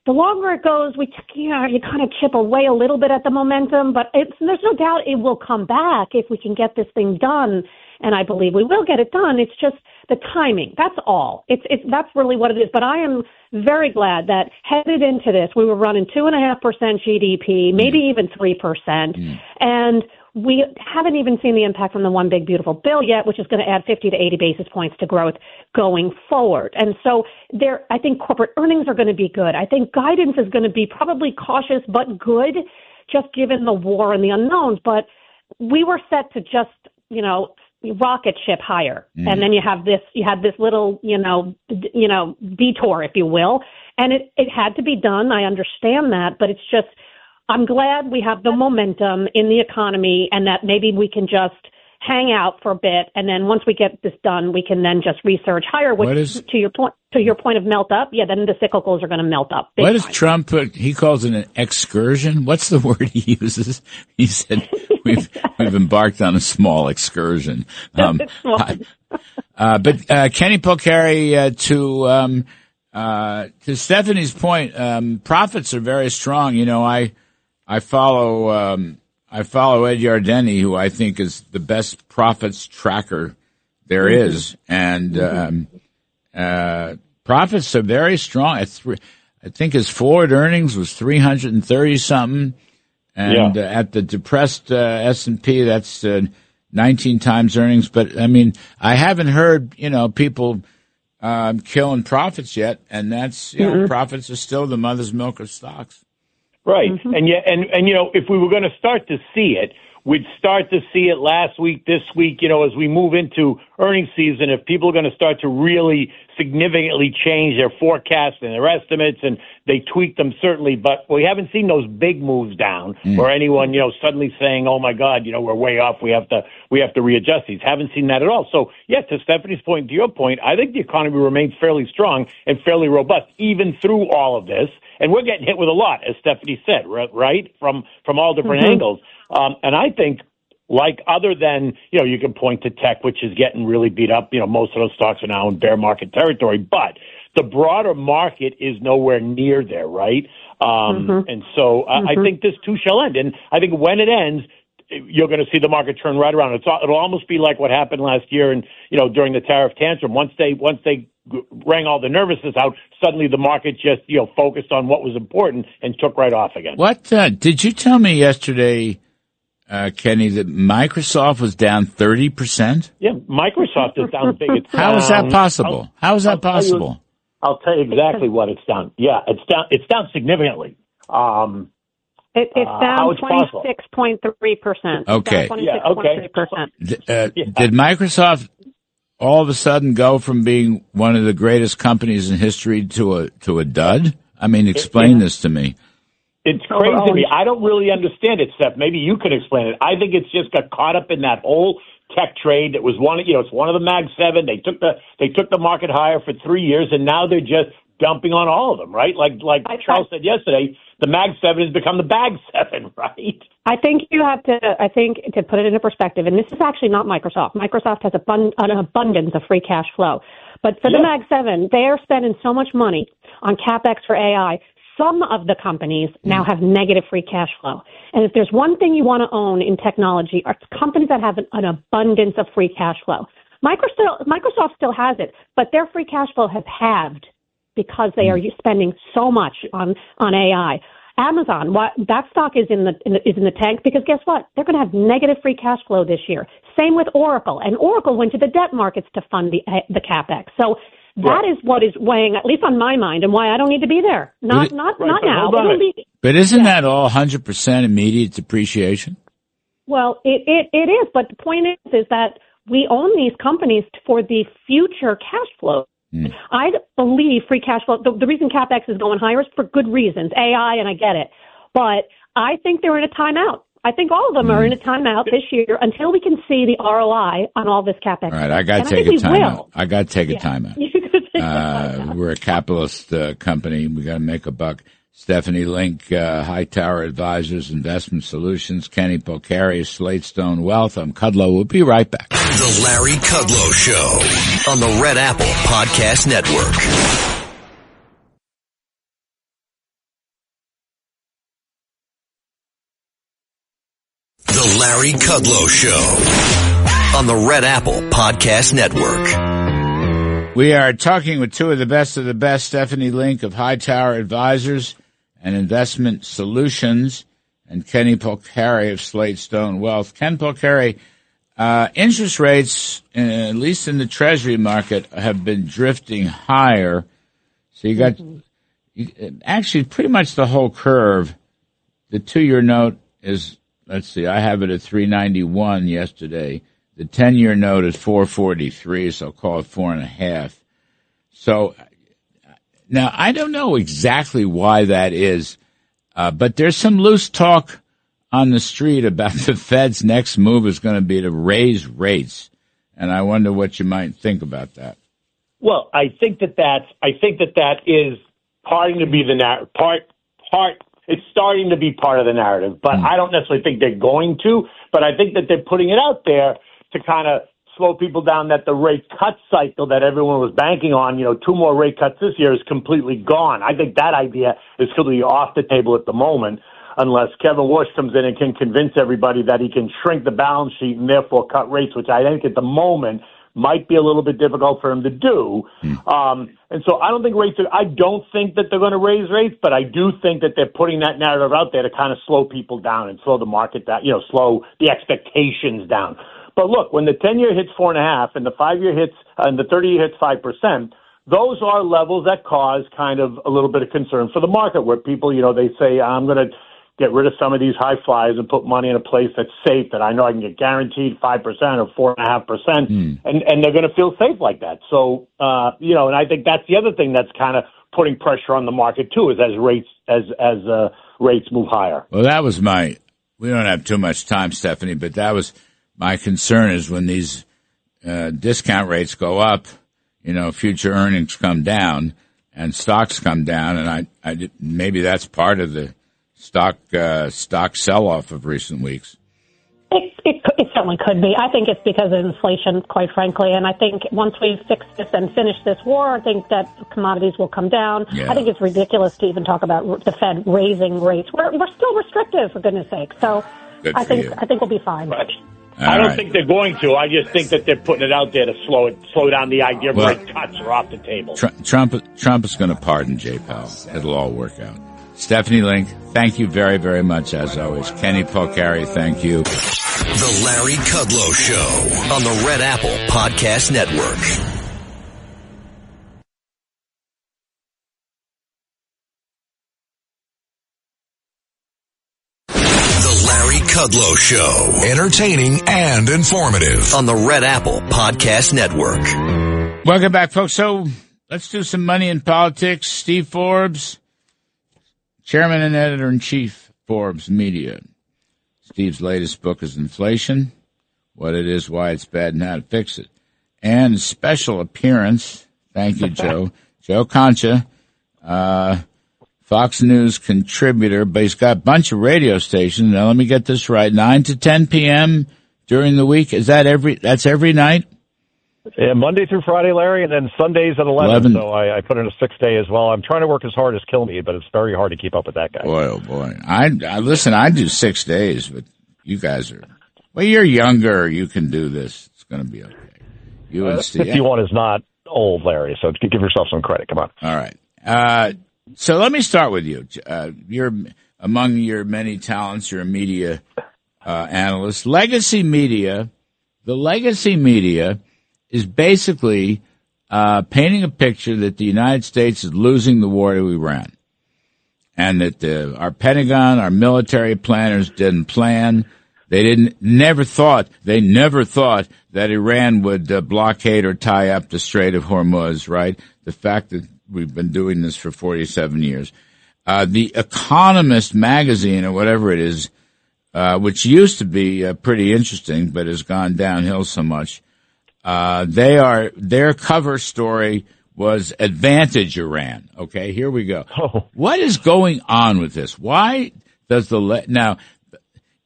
the longer it goes, you kind of chip away a little bit at the momentum, but there's no doubt it will come back if we can get this thing done. And I believe we will get it done. It's just the timing. That's all. That's really what it is. But I am very glad that headed into this, we were running 2.5% GDP, maybe even 3%. And we haven't even seen the impact from the One Big Beautiful Bill yet, which is going to add 50 to 80 basis points to growth going forward. And so I think corporate earnings are going to be good. I think guidance is going to be probably cautious but good, just given the war and the unknowns. But we were set to just, rocket ship higher. And then you had this little, detour, if you will. And it had to be done. I understand that, but it's just, I'm glad we have the momentum in the economy and that maybe we can just hang out for a bit. And then once we get this done, we can then just research higher, which to your point of melt up. Yeah. Then the cyclicals are going to melt up. What does Trump put? He calls it an excursion. What's the word he uses? He said, we've embarked on a small excursion. But Kenny Polcari, to Stephanie's point, profits are very strong. I follow Ed Yardeni, who I think is the best profits tracker there is, and profits are very strong. I think his forward earnings was 330 something, and at the depressed S&P, that's 19 times earnings. But I mean, I haven't heard people killing profits yet, and that's profits are still the mother's milk of stocks. Right. And if we were going to start to see it, we'd start to see it last week, this week, as we move into earnings season, if people are going to start to really significantly change their forecasts and their estimates, and they tweak them certainly, but we haven't seen those big moves down or anyone, suddenly saying, oh my God, we're way off. We have to readjust these. Haven't seen that at all. So to Stephanie's point, to your point, I think the economy remains fairly strong and fairly robust, even through all of this. And we're getting hit with a lot, as Stephanie said, right? From all different angles. And I think, other than, you can point to tech, which is getting really beat up. Most of those stocks are now in bear market territory, but the broader market is nowhere near there, right? And so I think this too shall end. And I think when it ends, you're going to see the market turn right around. It'll almost be like what happened last year and, during the tariff tantrum. Once they rang all the nervousness out, suddenly the market just, focused on what was important and took right off again. What, did you tell me yesterday, Kenny, that Microsoft was down 30%? Yeah, Microsoft is down big. It's How is that possible? How is that possible? I'll tell you exactly what it's down. Yeah, it's down significantly. It's down 26.3%. Okay. Down 26.3%. Did Microsoft all of a sudden go from being one of the greatest companies in history to a dud? I mean, explain this to me. It's crazy to me. I don't really understand it, Steph. Maybe you could explain it. I think it's just got caught up in that whole tech trade. It was it's one of the Mag 7. They took the market higher for 3 years, and now they're just dumping on all of them, right? Like Charles said yesterday, the Mag 7 has become the Bag 7, right? I think to put it into perspective, and this is actually not Microsoft. Microsoft has an abundance of free cash flow. But for the Mag 7, they are spending so much money on CapEx for AI. Some of the companies now have negative free cash flow. And if there's one thing you want to own in technology, are companies that have an abundance of free cash flow. Microsoft still has it, but their free cash flow has halved because they are spending so much on AI. Amazon, that stock is in the tank because guess what? They're going to have negative free cash flow this year. Same with Oracle, and Oracle went to the debt markets to fund the CapEx. So that is what is weighing, at least on my mind, and why I don't need to be there. Not now. But isn't that all 100% immediate depreciation? Well, it is, but the point is that we own these companies for the future cash flow. I believe free cash flow, the reason CapEx is going higher is for good reasons, AI, and I get it. But I think they're in a timeout. I think all of them are in a timeout this year until we can see the ROI on all this CapEx. All right, I got to take a timeout. I got to take a timeout. We're a capitalist company. We got to make a buck. Stephanie Link, Hightower Advisors, Investment Solutions, Kenny Polcari, Slatestone Wealth. I'm Kudlow. We'll be right back. The Larry Kudlow Show on the Red Apple Podcast Network. The Larry Kudlow Show on the Red Apple Podcast Network. We are talking with two of the best, Stephanie Link of Hightower Advisors and Investment Solutions, and Kenny Polcari of Slatestone Wealth. Ken Polcari, interest rates, at least in the Treasury market, have been drifting higher. So you got actually pretty much the whole curve. The 2-year note is, let's see, I have it at 391 yesterday. The 10-year note is 443, so I'll call it 4.5. So now I don't know exactly why that is, but there's some loose talk on the street about the Fed's next move is going to be to raise rates, and I wonder what you might think about that. Well, I think that is starting to be the It's starting to be part of the narrative, but I don't necessarily think they're going to. But I think that they're putting it out there to kind of slow people down, that the rate cut cycle that everyone was banking on, 2 more rate cuts this year, is completely gone. I think that idea is completely off the table at the moment, unless Kevin Walsh comes in and can convince everybody that he can shrink the balance sheet and therefore cut rates, which I think at the moment might be a little bit difficult for him to do. And so I don't think that they're going to raise rates, but I do think that they're putting that narrative out there to kind of slow people down and slow the market down, slow the expectations down. But look, when the 10-year hits 4.5 and the 5-year hits and the 30-year hits 5%, those are levels that cause kind of a little bit of concern for the market, where people, they say, I'm going to get rid of some of these high flyers and put money in a place that's safe, that I know I can get guaranteed 5% or 4.5%, and they're going to feel safe like that. So, and I think that's the other thing that's kind of putting pressure on the market too, is as rates move higher. Well, that was we don't have too much time, Stephanie, but that was my concern, is when these discount rates go up, future earnings come down and stocks come down, and I maybe that's part of the stock sell-off of recent weeks. It certainly could be. I think it's because of inflation, quite frankly, and I think once we fix this and finish this war, I think that commodities will come down. Yeah. I think it's ridiculous to even talk about the Fed raising rates. We're still restrictive, for goodness sake. So I think we'll be fine. Right. I don't think they're going to. I just think that they're putting it out there to slow down the idea of rate cuts are off the table. Trump is going to pardon Jay Powell. It'll all work out. Stephanie Link, thank you very, very much, as always. Kenny Polcari, thank you. The Larry Kudlow Show on the Red Apple Podcast Network. The Larry Kudlow Show. Entertaining and informative on the Red Apple Podcast Network. Welcome back, folks. So let's do some money in politics. Steve Forbes, chairman and editor-in-chief, Forbes Media. Steve's latest book is Inflation, What It Is, Why It's Bad, and How to Fix It. And special appearance, thank you, Joe, Joe Concha, Fox News contributor, but he's got a bunch of radio stations. Now, let me get this right. 9 to 10 p.m. during the week. Is that that's every night? Yeah, Monday through Friday, Larry, and then Sundays at 11. So I put in a 6-day as well. I'm trying to work as hard as Kilmeade, but it's very hard to keep up with that guy. Boy, oh boy. I listen, I do 6 days, but you guys are, well, you're younger. You can do this. It's going to be okay. You and Steve. 51 is not old, Larry, so give yourself some credit. Come on. All right. So let me start with you. You're among your many talents. You're a media analyst. Legacy media. The legacy media is basically painting a picture that the United States is losing the war to Iran, and that our Pentagon, our military planners didn't plan. They never thought that Iran would blockade or tie up the Strait of Hormuz. Right? The fact that we've been doing this for 47 years. The Economist magazine, or whatever it is, which used to be pretty interesting, but has gone downhill so much. Their cover story was Advantage Iran. Okay, here we go. Oh. What is going on with this? Why does now,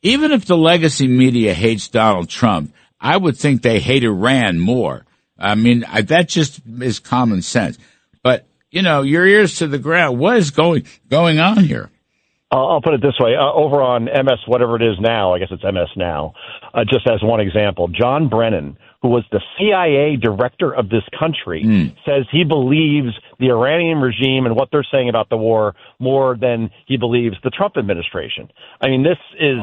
even if the legacy media hates Donald Trump, I would think they hate Iran more. I mean, that just is common sense. But, your ears to the ground. What is going on here? I'll put it this way. Over on MS, whatever it is now, I guess it's MS now, just as one example, John Brennan, who was the CIA director of this country, says he believes the Iranian regime and what they're saying about the war more than he believes the Trump administration. I mean, this is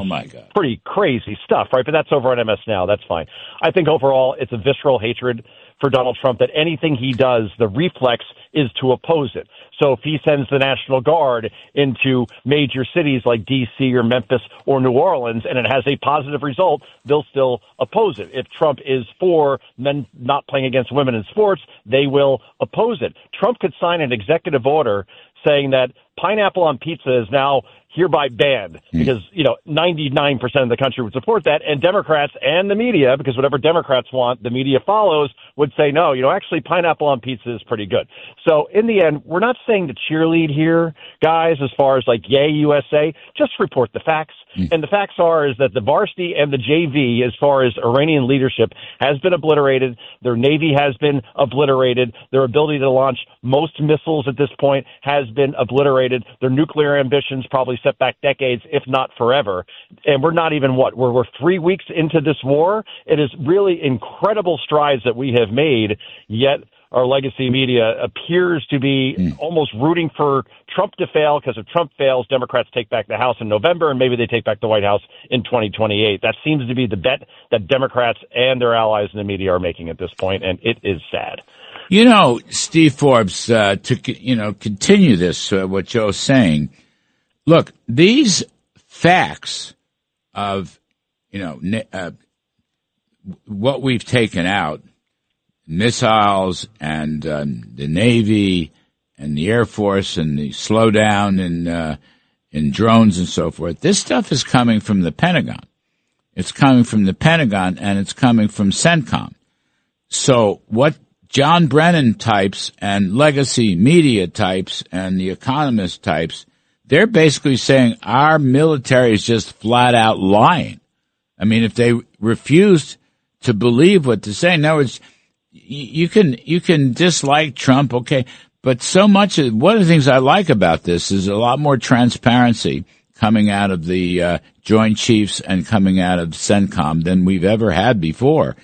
pretty crazy stuff, right? But that's over on MS now. That's fine. I think overall it's a visceral hatred for Donald Trump that anything he does, the reflex is to oppose it. So if he sends the National Guard into major cities like D.C. or Memphis or New Orleans and it has a positive result, they'll still oppose it. If Trump is for men not playing against women in sports, they will oppose it. Trump could sign an executive order saying that pineapple on pizza is now hereby banned because, 99% of the country would support that. And Democrats and the media, because whatever Democrats want, the media follows, would say, no, actually pineapple on pizza is pretty good. So in the end, we're not saying to cheerlead here, guys, as far as like, yay, USA, just report the facts. And the facts is that the varsity and the JV, as far as Iranian leadership, has been obliterated. Their Navy has been obliterated. Their ability to launch most missiles at this point has been obliterated. Their nuclear ambitions probably set back decades, if not forever. And we're not even we're 3 weeks into this war. It is really incredible strides that we have made, yet our legacy media appears to be almost rooting for Trump to fail, because if Trump fails, Democrats take back the House in November, and maybe they take back the White House in 2028. That seems to be the bet that Democrats and their allies in the media are making at this point, and it is sad. Steve Forbes, to continue this, what Joe's saying, look, these facts of, what we've taken out, missiles and the Navy and the Air Force and the slowdown in drones and so forth. This stuff is coming from the Pentagon. It's coming from the Pentagon, and it's coming from CENTCOM. So what John Brennan types and legacy media types and the Economist types, they're basically saying our military is just flat out lying. I mean, if they refused to believe what they're saying, in other words, you can dislike Trump, okay, but so much of one of the things I like about this is a lot more transparency coming out of the Joint Chiefs and coming out of CENTCOM than we've ever had before.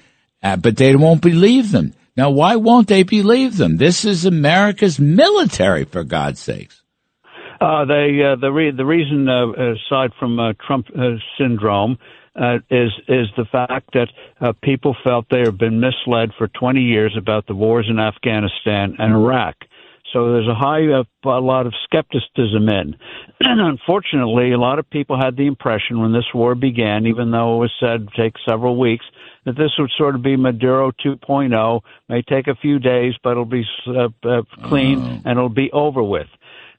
But they won't believe them. Now, why won't they believe them? This is America's military, for God's sakes. The reason, aside from Trump syndrome, is the fact that people felt they have been misled for 20 years about the wars in Afghanistan and Iraq. So there's a lot of skepticism in. And unfortunately, a lot of people had the impression when this war began, even though it was said to take several weeks, that this would sort of be Maduro 2.0. May take a few days, but it'll be clean and it'll be over with.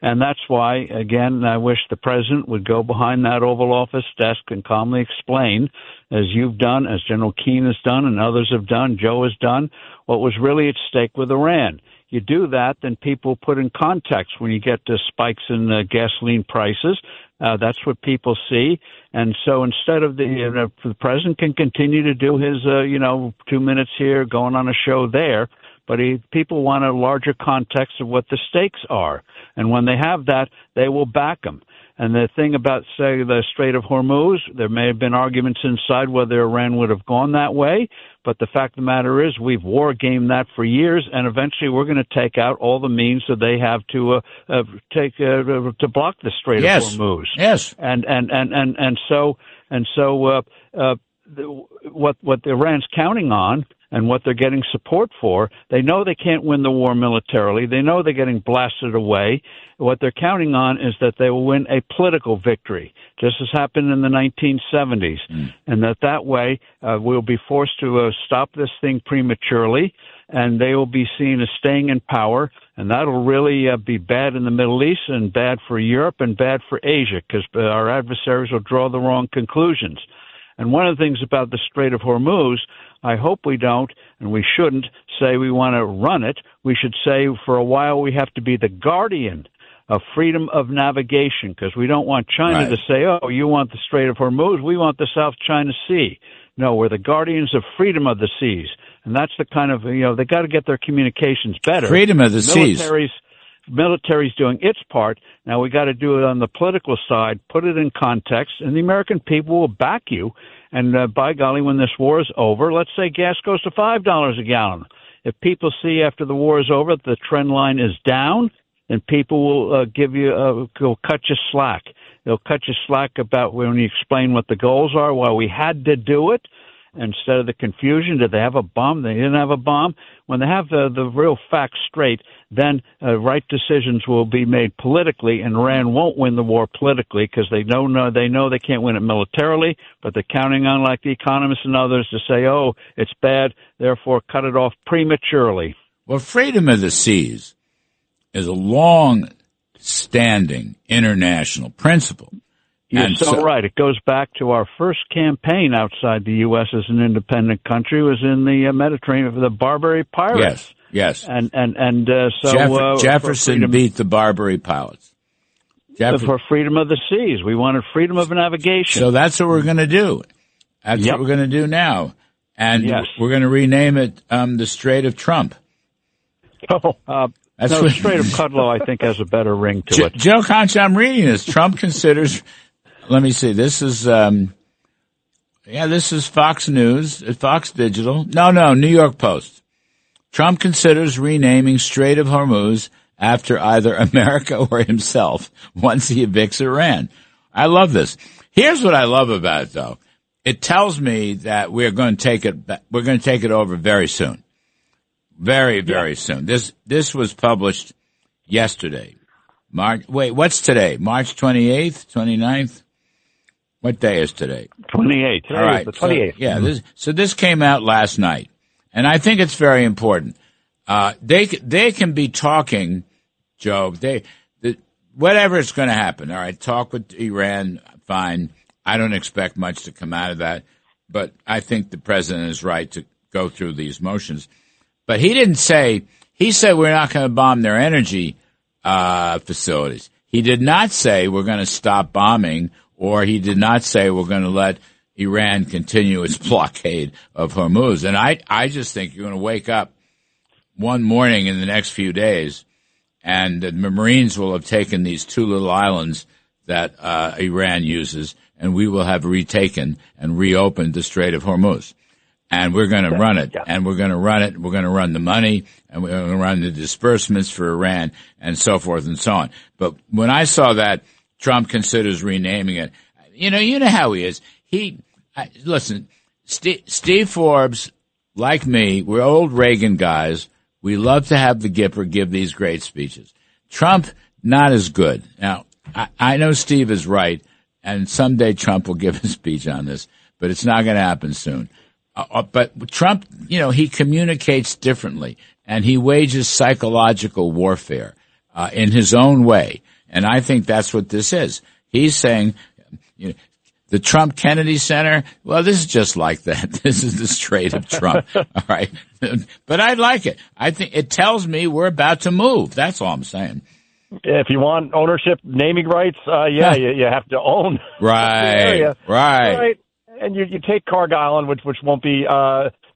And that's why, again, I wish the president would go behind that Oval Office desk and calmly explain, as you've done, as General Keane has done, and others have done, Joe has done, what was really at stake with Iran. You do that, then people put in context when you get to spikes in gasoline prices. That's what people see. And so instead of the president can continue to do his, 2 minutes here, going on a show there, but people want a larger context of what the stakes are. And when they have that, they will back him. And the thing about, say, the Strait of Hormuz, there may have been arguments inside whether Iran would have gone that way, but the fact of the matter is we've war-gamed that for years, and eventually we're going to take out all the means that they have to block the Strait of Hormuz. Yes. What Iran's counting on and what they're getting support for, they know they can't win the war militarily. They know they're getting blasted away. What they're counting on is that they will win a political victory, just as happened in the 1970s, and that way we'll be forced to stop this thing prematurely, and they will be seen as staying in power, and that'll really be bad in the Middle East and bad for Europe and bad for Asia, because our adversaries will draw the wrong conclusions. And one of the things about the Strait of Hormuz, I hope we don't, and we shouldn't, say we want to run it. We should say for a while we have to be the guardian of freedom of navigation, because we don't want China to say, oh, you want the Strait of Hormuz, we want the South China Sea. No, we're the guardians of freedom of the seas. And that's the kind of, they got to get their communications better. Freedom of the seas. Military's doing its part. Now we got to do it on the political side, put it in context, and the American people will back you. And by golly, when this war is over, let's say gas goes to $5 a gallon. If people see after the war is over that the trend line is down, then people will will cut you slack. They'll cut you slack about when you explain what the goals are, why we had to do it. Instead of the confusion, did they have a bomb? They didn't have a bomb. When they have the real facts straight, then right decisions will be made politically, and Iran won't win the war politically because they know they can't win it militarily, but they're counting on, like the economists and others, to say, oh, it's bad, therefore cut it off prematurely. Well, freedom of the seas is a long-standing international principle. You're so right. It goes back to our first campaign outside the U.S. as an independent country was in the Mediterranean for the Barbary pirates. Yes. So Jefferson beat the Barbary pirates. For freedom of the seas. We wanted freedom of navigation. So that's what we're going to do. That's what we're going to do now. And we're going to rename it the Strait of Trump. The Strait of Kudlow, I think, has a better ring to it. Joe Concha, I'm reading this. Trump considers... Let me see. This is Fox News, Fox Digital. No, New York Post. Trump considers renaming Strait of Hormuz after either America or himself once he evicts Iran. I love this. Here's what I love about it, though. It tells me that we're going to take it. We're going to take it over very soon, very, very soon. This was published yesterday. What's today? March 28th, 29th? What day is today? 28th. All right. The 28th. So this came out last night, and I think it's very important. They can be talking, Joe. Whatever is going to happen. All right. Talk with Iran. Fine. I don't expect much to come out of that, but I think the president is right to go through these motions. But he didn't say. He said we're not going to bomb their energy facilities. He did not say we're going to stop bombing, or he did not say we're going to let Iran continue its blockade of Hormuz. And I just think you're going to wake up one morning in the next few days, and the Marines will have taken these two little islands that Iran uses, and we will have retaken and reopened the Strait of Hormuz. And we're going to run it, and we're going to run it. We're going to run the money, and we're going to run the disbursements for Iran, and so forth and so on. But when I saw that Trump considers renaming it, you know how he is. Listen, Steve Forbes, like me, we're old Reagan guys. We love to have the Gipper give these great speeches. Trump, not as good. Now, I know Steve is right, and someday Trump will give a speech on this, but it's not going to happen soon. But Trump, he communicates differently, and he wages psychological warfare in his own way. And I think that's what this is. He's saying, the Trump Kennedy Center, well, this is just like that. This is the straight of Trump. All right. But I like it. I think it tells me we're about to move. That's all I'm saying. If you want ownership, naming rights, you have to own right, the area. Right. And you take Carg Island, which won't be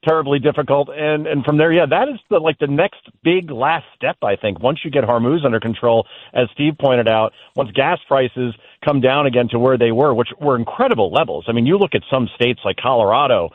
terribly difficult, and from there, that is the next big last step, I think. Once you get Hormuz under control, as Steve pointed out, once gas prices come down again to where they were, which were incredible levels. I mean, you look at some states like Colorado,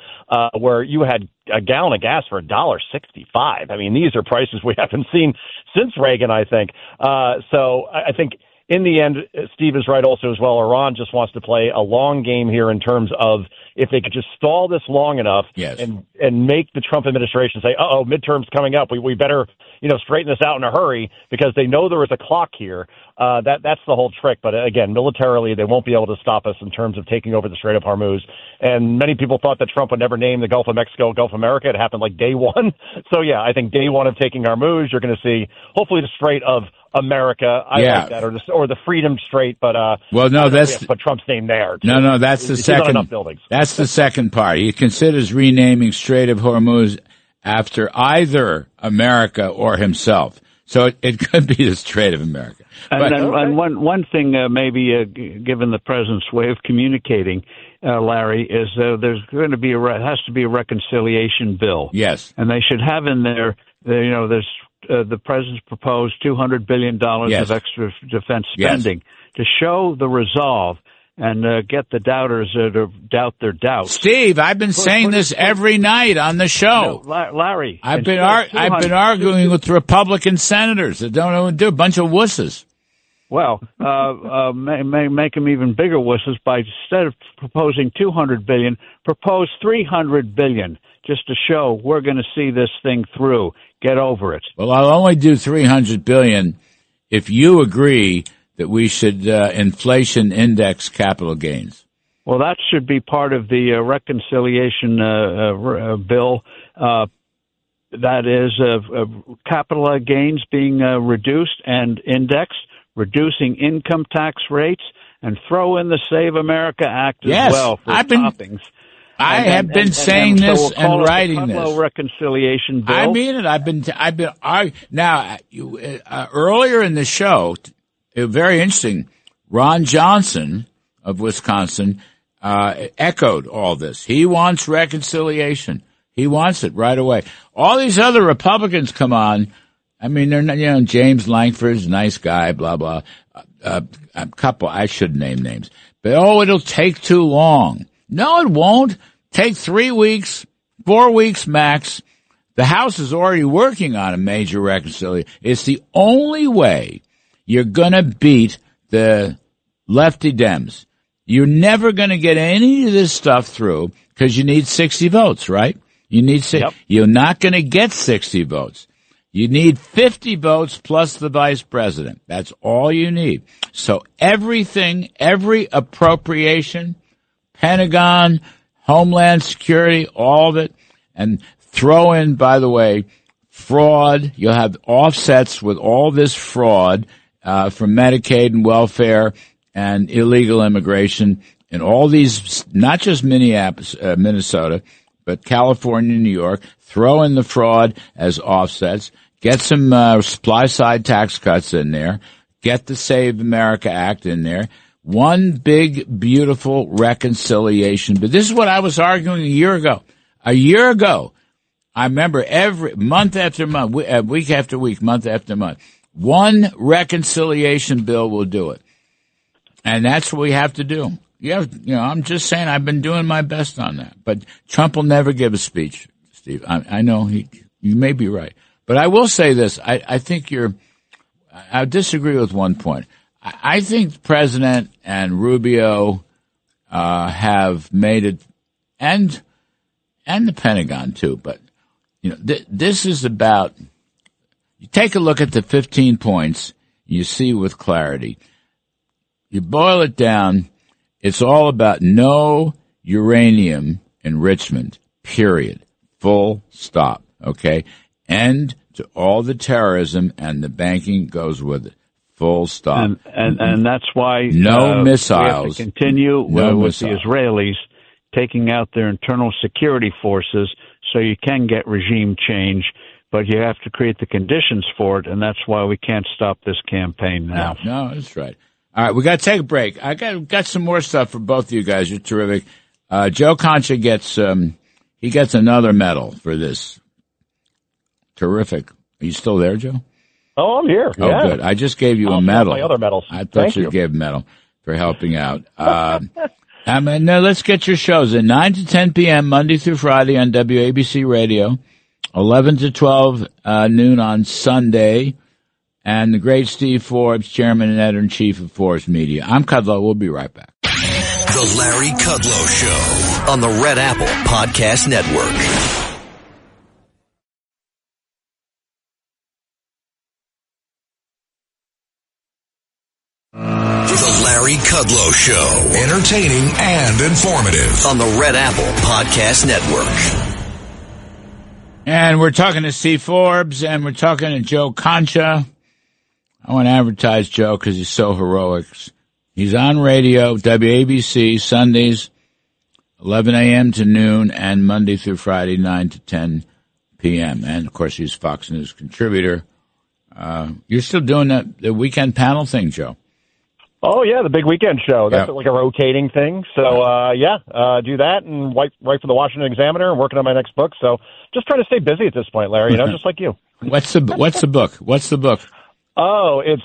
where you had a gallon of gas for $1.65. I mean, these are prices we haven't seen since Reagan, I think. So I think in the end, Steve is right also as well. Iran just wants to play a long game here in terms of if they could just stall this long enough and make the Trump administration say, midterms coming up. We better, straighten this out in a hurry because they know there is a clock here. That's the whole trick. But again, militarily, they won't be able to stop us in terms of taking over the Strait of Hormuz. And many people thought that Trump would never name the Gulf of Mexico, Gulf of America. It happened like day one. So, I think day one of taking Hormuz, you're going to see hopefully the Strait of America. I like that, or the Freedom Strait. But that's put Trump's name there. No, that's the second. That's the second part. He considers renaming Strait of Hormuz after either America or himself. So it could be the Strait of America. And one thing, maybe given the president's way of communicating, Larry, is there's going to be has to be a reconciliation bill. Yes, and they should have in there. There's the president's proposed $200 billion of extra defense spending to show the resolve and get the doubters to doubt their doubts. Steve, I've been saying this every night on the show. No, Larry, I've been arguing with Republican senators that don't know what to do, a bunch of wusses. Well, make them even bigger wusses by instead of proposing $200 billion, propose $300 billion, just to show we're going to see this thing through. Get over it. Well, I'll only do $300 billion if you agree that we should inflation index capital gains. Well, that should be part of the reconciliation bill. That is capital gains being reduced and indexed, reducing income tax rates, and throw in the Save America Act as well for toppings. I have been saying this and writing this. Kudlow reconciliation bill. I mean it. I've been now. Earlier in the show, very interesting. Ron Johnson of Wisconsin echoed all this. He wants reconciliation. He wants it right away. All these other Republicans come on. I mean, they're not, James Lankford's a nice guy, blah, blah. A couple, I should name names. But, it'll take too long. No, it won't. Take 3 weeks, 4 weeks max. The House is already working on a major reconciliation. It's the only way you're going to beat the lefty Dems. You're never going to get any of this stuff through because you need 60 votes, right? You need You're not going to get 60 votes. You need 50 votes plus the vice president. That's all you need. So everything, every appropriation, Pentagon, Homeland Security, all of it, and throw in, by the way, fraud. You'll have offsets with all this fraud from Medicaid and welfare and illegal immigration and all these, not just Minneapolis, Minnesota, but California, New York. Throw in the fraud as offsets. Get some supply-side tax cuts in there. Get the Save America Act in there. One big, beautiful reconciliation. But this is what I was arguing a year ago. A year ago, I remember every month after month, week after week, month after month, one reconciliation bill will do it. And that's what we have to do. I'm just saying I've been doing my best on that. But Trump will never give a speech, Steve. I know you may be right. But I will say this. I think I disagree with one point. I think the president and Rubio have made it, and the Pentagon too. But this is about You take a look at the 15 points, you see with clarity. You boil it down, it's all about no uranium enrichment, period. Full stop, okay? End to all the terrorism, and the banking goes with it. Full stop. And that's why no missiles. We have to continue with the Israelis taking out their internal security forces so you can get regime change, but you have to create the conditions for it, and that's why we can't stop this campaign now. No, that's right. All right, we got to take a break. I got some more stuff for both of you guys. You're terrific. Joe Concha gets another medal for this. Terrific. Are you still there, Joe? Oh, I'm here. Oh, yeah. Good. I just gave you a medal. My other medals. I thought you gave a medal for helping out. Now let's get your shows at 9 to 10 p.m. Monday through Friday on WABC Radio, 11 to 12 noon on Sunday, and the great Steve Forbes, Chairman and Editor-in-Chief of Forbes Media. I'm Kudlow. We'll be right back. The Larry Kudlow Show on the Red Apple Podcast Network. The Larry Kudlow Show. Entertaining and informative on the Red Apple Podcast Network. And we're talking to Steve Forbes, and we're talking to Joe Concha. I want to advertise Joe because he's so heroic. He's on radio, WABC, Sundays, 11 a.m. to noon, and Monday through Friday, 9 to 10 p.m. And, of course, he's Fox News contributor. You're still doing the weekend panel thing, Joe? Oh, yeah, the big weekend show. That's like a rotating thing. So, do that and write for the Washington Examiner and working on my next book. So just trying to stay busy at this point, Larry, just like you. What's the book? Oh, it's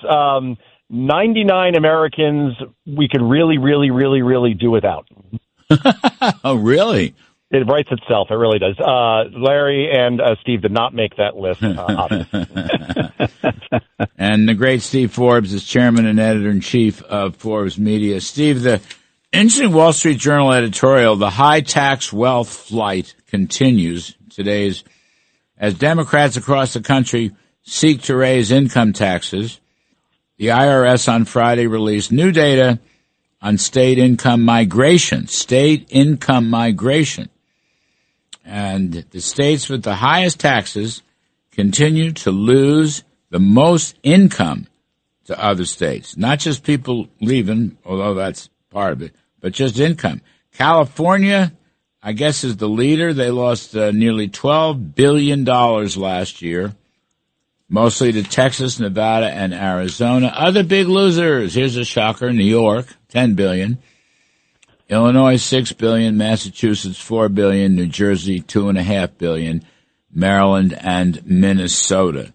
99 Americans we could really, really, really, really do without. Oh, really? It writes itself. It really does. Larry and Steve did not make that list, obviously. And the great Steve Forbes is chairman and editor-in-chief of Forbes Media. Steve, the interesting Wall Street Journal editorial, the high tax wealth flight continues today's as Democrats across the country seek to raise income taxes. The IRS on Friday released new data on state income migration. And the states with the highest taxes continue to lose the most income to other states. Not just people leaving, although that's part of it, but just income. California, I guess, is the leader. They lost nearly $12 billion last year, mostly to Texas, Nevada, and Arizona. Other big losers, here's a shocker, New York, $10 billion. Illinois, $6 billion, Massachusetts, $4 billion, New Jersey, $2.5 billion, Maryland, and Minnesota.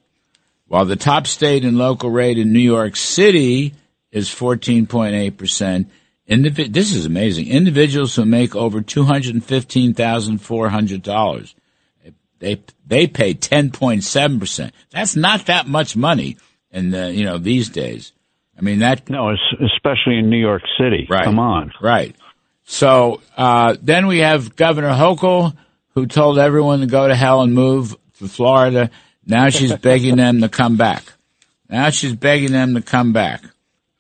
While the top state and local rate in New York City is 14.8%. This is amazing. Individuals who make over $215,400, they pay 10.7%. That's not that much money in these days. I mean especially in New York City. Right. Come on. Right. So then we have Governor Hochul, who told everyone to go to hell and move to Florida. Now she's begging them to come back.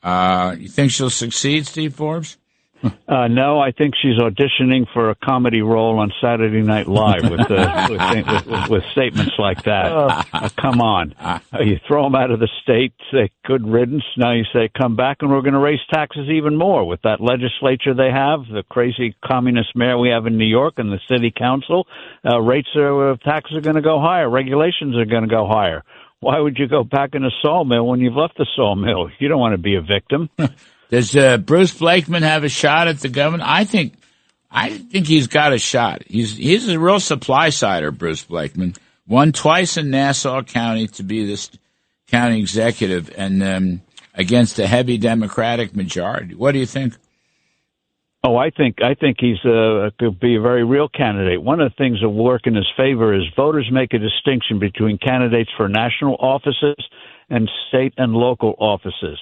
You think she'll succeed, Steve Forbes? No, I think she's auditioning for a comedy role on Saturday Night Live with statements like that. Come on. You throw them out of the state, say good riddance. Now you say come back and we're going to raise taxes even more with that legislature they have, the crazy communist mayor we have in New York and the city council. Taxes are going to go higher. Regulations are going to go higher. Why would you go back in a sawmill when you've left the sawmill? You don't want to be a victim. Does Bruce Blakeman have a shot at the governor? I think he's got a shot. He's a real supply sider, Bruce Blakeman. Won twice in Nassau County to be this county executive, and against a heavy Democratic majority. What do you think? Oh, I think he's could be a very real candidate. One of the things that will work in his favor is voters make a distinction between candidates for national offices and state and local offices.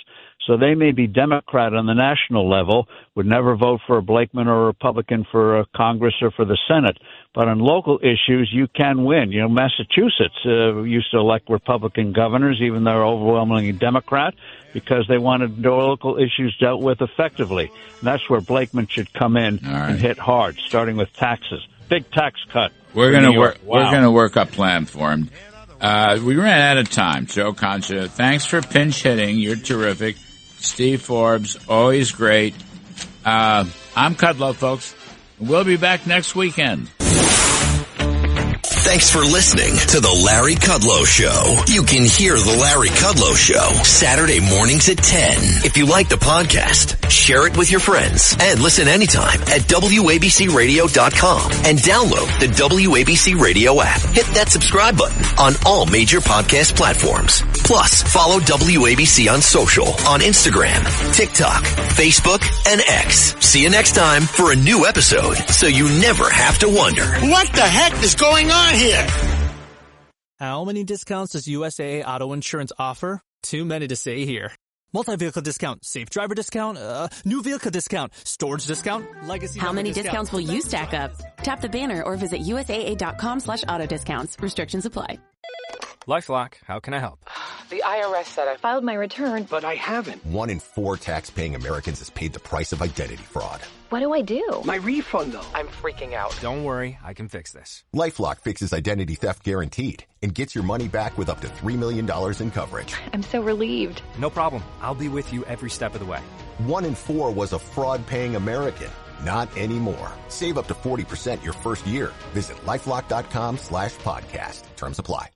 So they may be Democrat on the national level, would never vote for a Blakeman or a Republican for Congress or for the Senate. But on local issues, you can win. You know, Massachusetts used to elect Republican governors, even though they're overwhelmingly Democrat, because they wanted local issues dealt with effectively. And that's where Blakeman should come in and hit hard, starting with taxes. Big tax cut. We're going to work. Wow. We're going to work a plan for him. We ran out of time. Joe Concha, thanks for pinch hitting. You're terrific. Steve Forbes, always great. I'm Kudlow, folks. We'll be back next weekend. Thanks for listening to The Larry Kudlow Show. You can hear The Larry Kudlow Show Saturday mornings at 10. If you like the podcast, share it with your friends and listen anytime at WABCRadio.com and download the WABC Radio app. Hit that subscribe button on all major podcast platforms. Plus, follow WABC on social on Instagram, TikTok, Facebook, and X. See you next time for a new episode so you never have to wonder, what the heck is going on here? How many discounts does USAA Auto Insurance offer? Too many to say here. Multi-vehicle discount, safe driver discount, new vehicle discount, storage discount, legacy. How many discounts will you stack up? Tap the banner or visit USAA.com/auto discounts. Restrictions apply. LifeLock, how can I help? The IRS said I filed my return, but I haven't. 1 in 4 tax-paying Americans has paid the price of identity fraud. What do I do? My refund, though. I'm freaking out. Don't worry, I can fix this. LifeLock fixes identity theft guaranteed and gets your money back with up to $3 million in coverage. I'm so relieved. No problem. I'll be with you every step of the way. 1 in 4 was a fraud-paying American. Not anymore. Save up to 40% your first year. Visit LifeLock.com/podcast. Terms apply.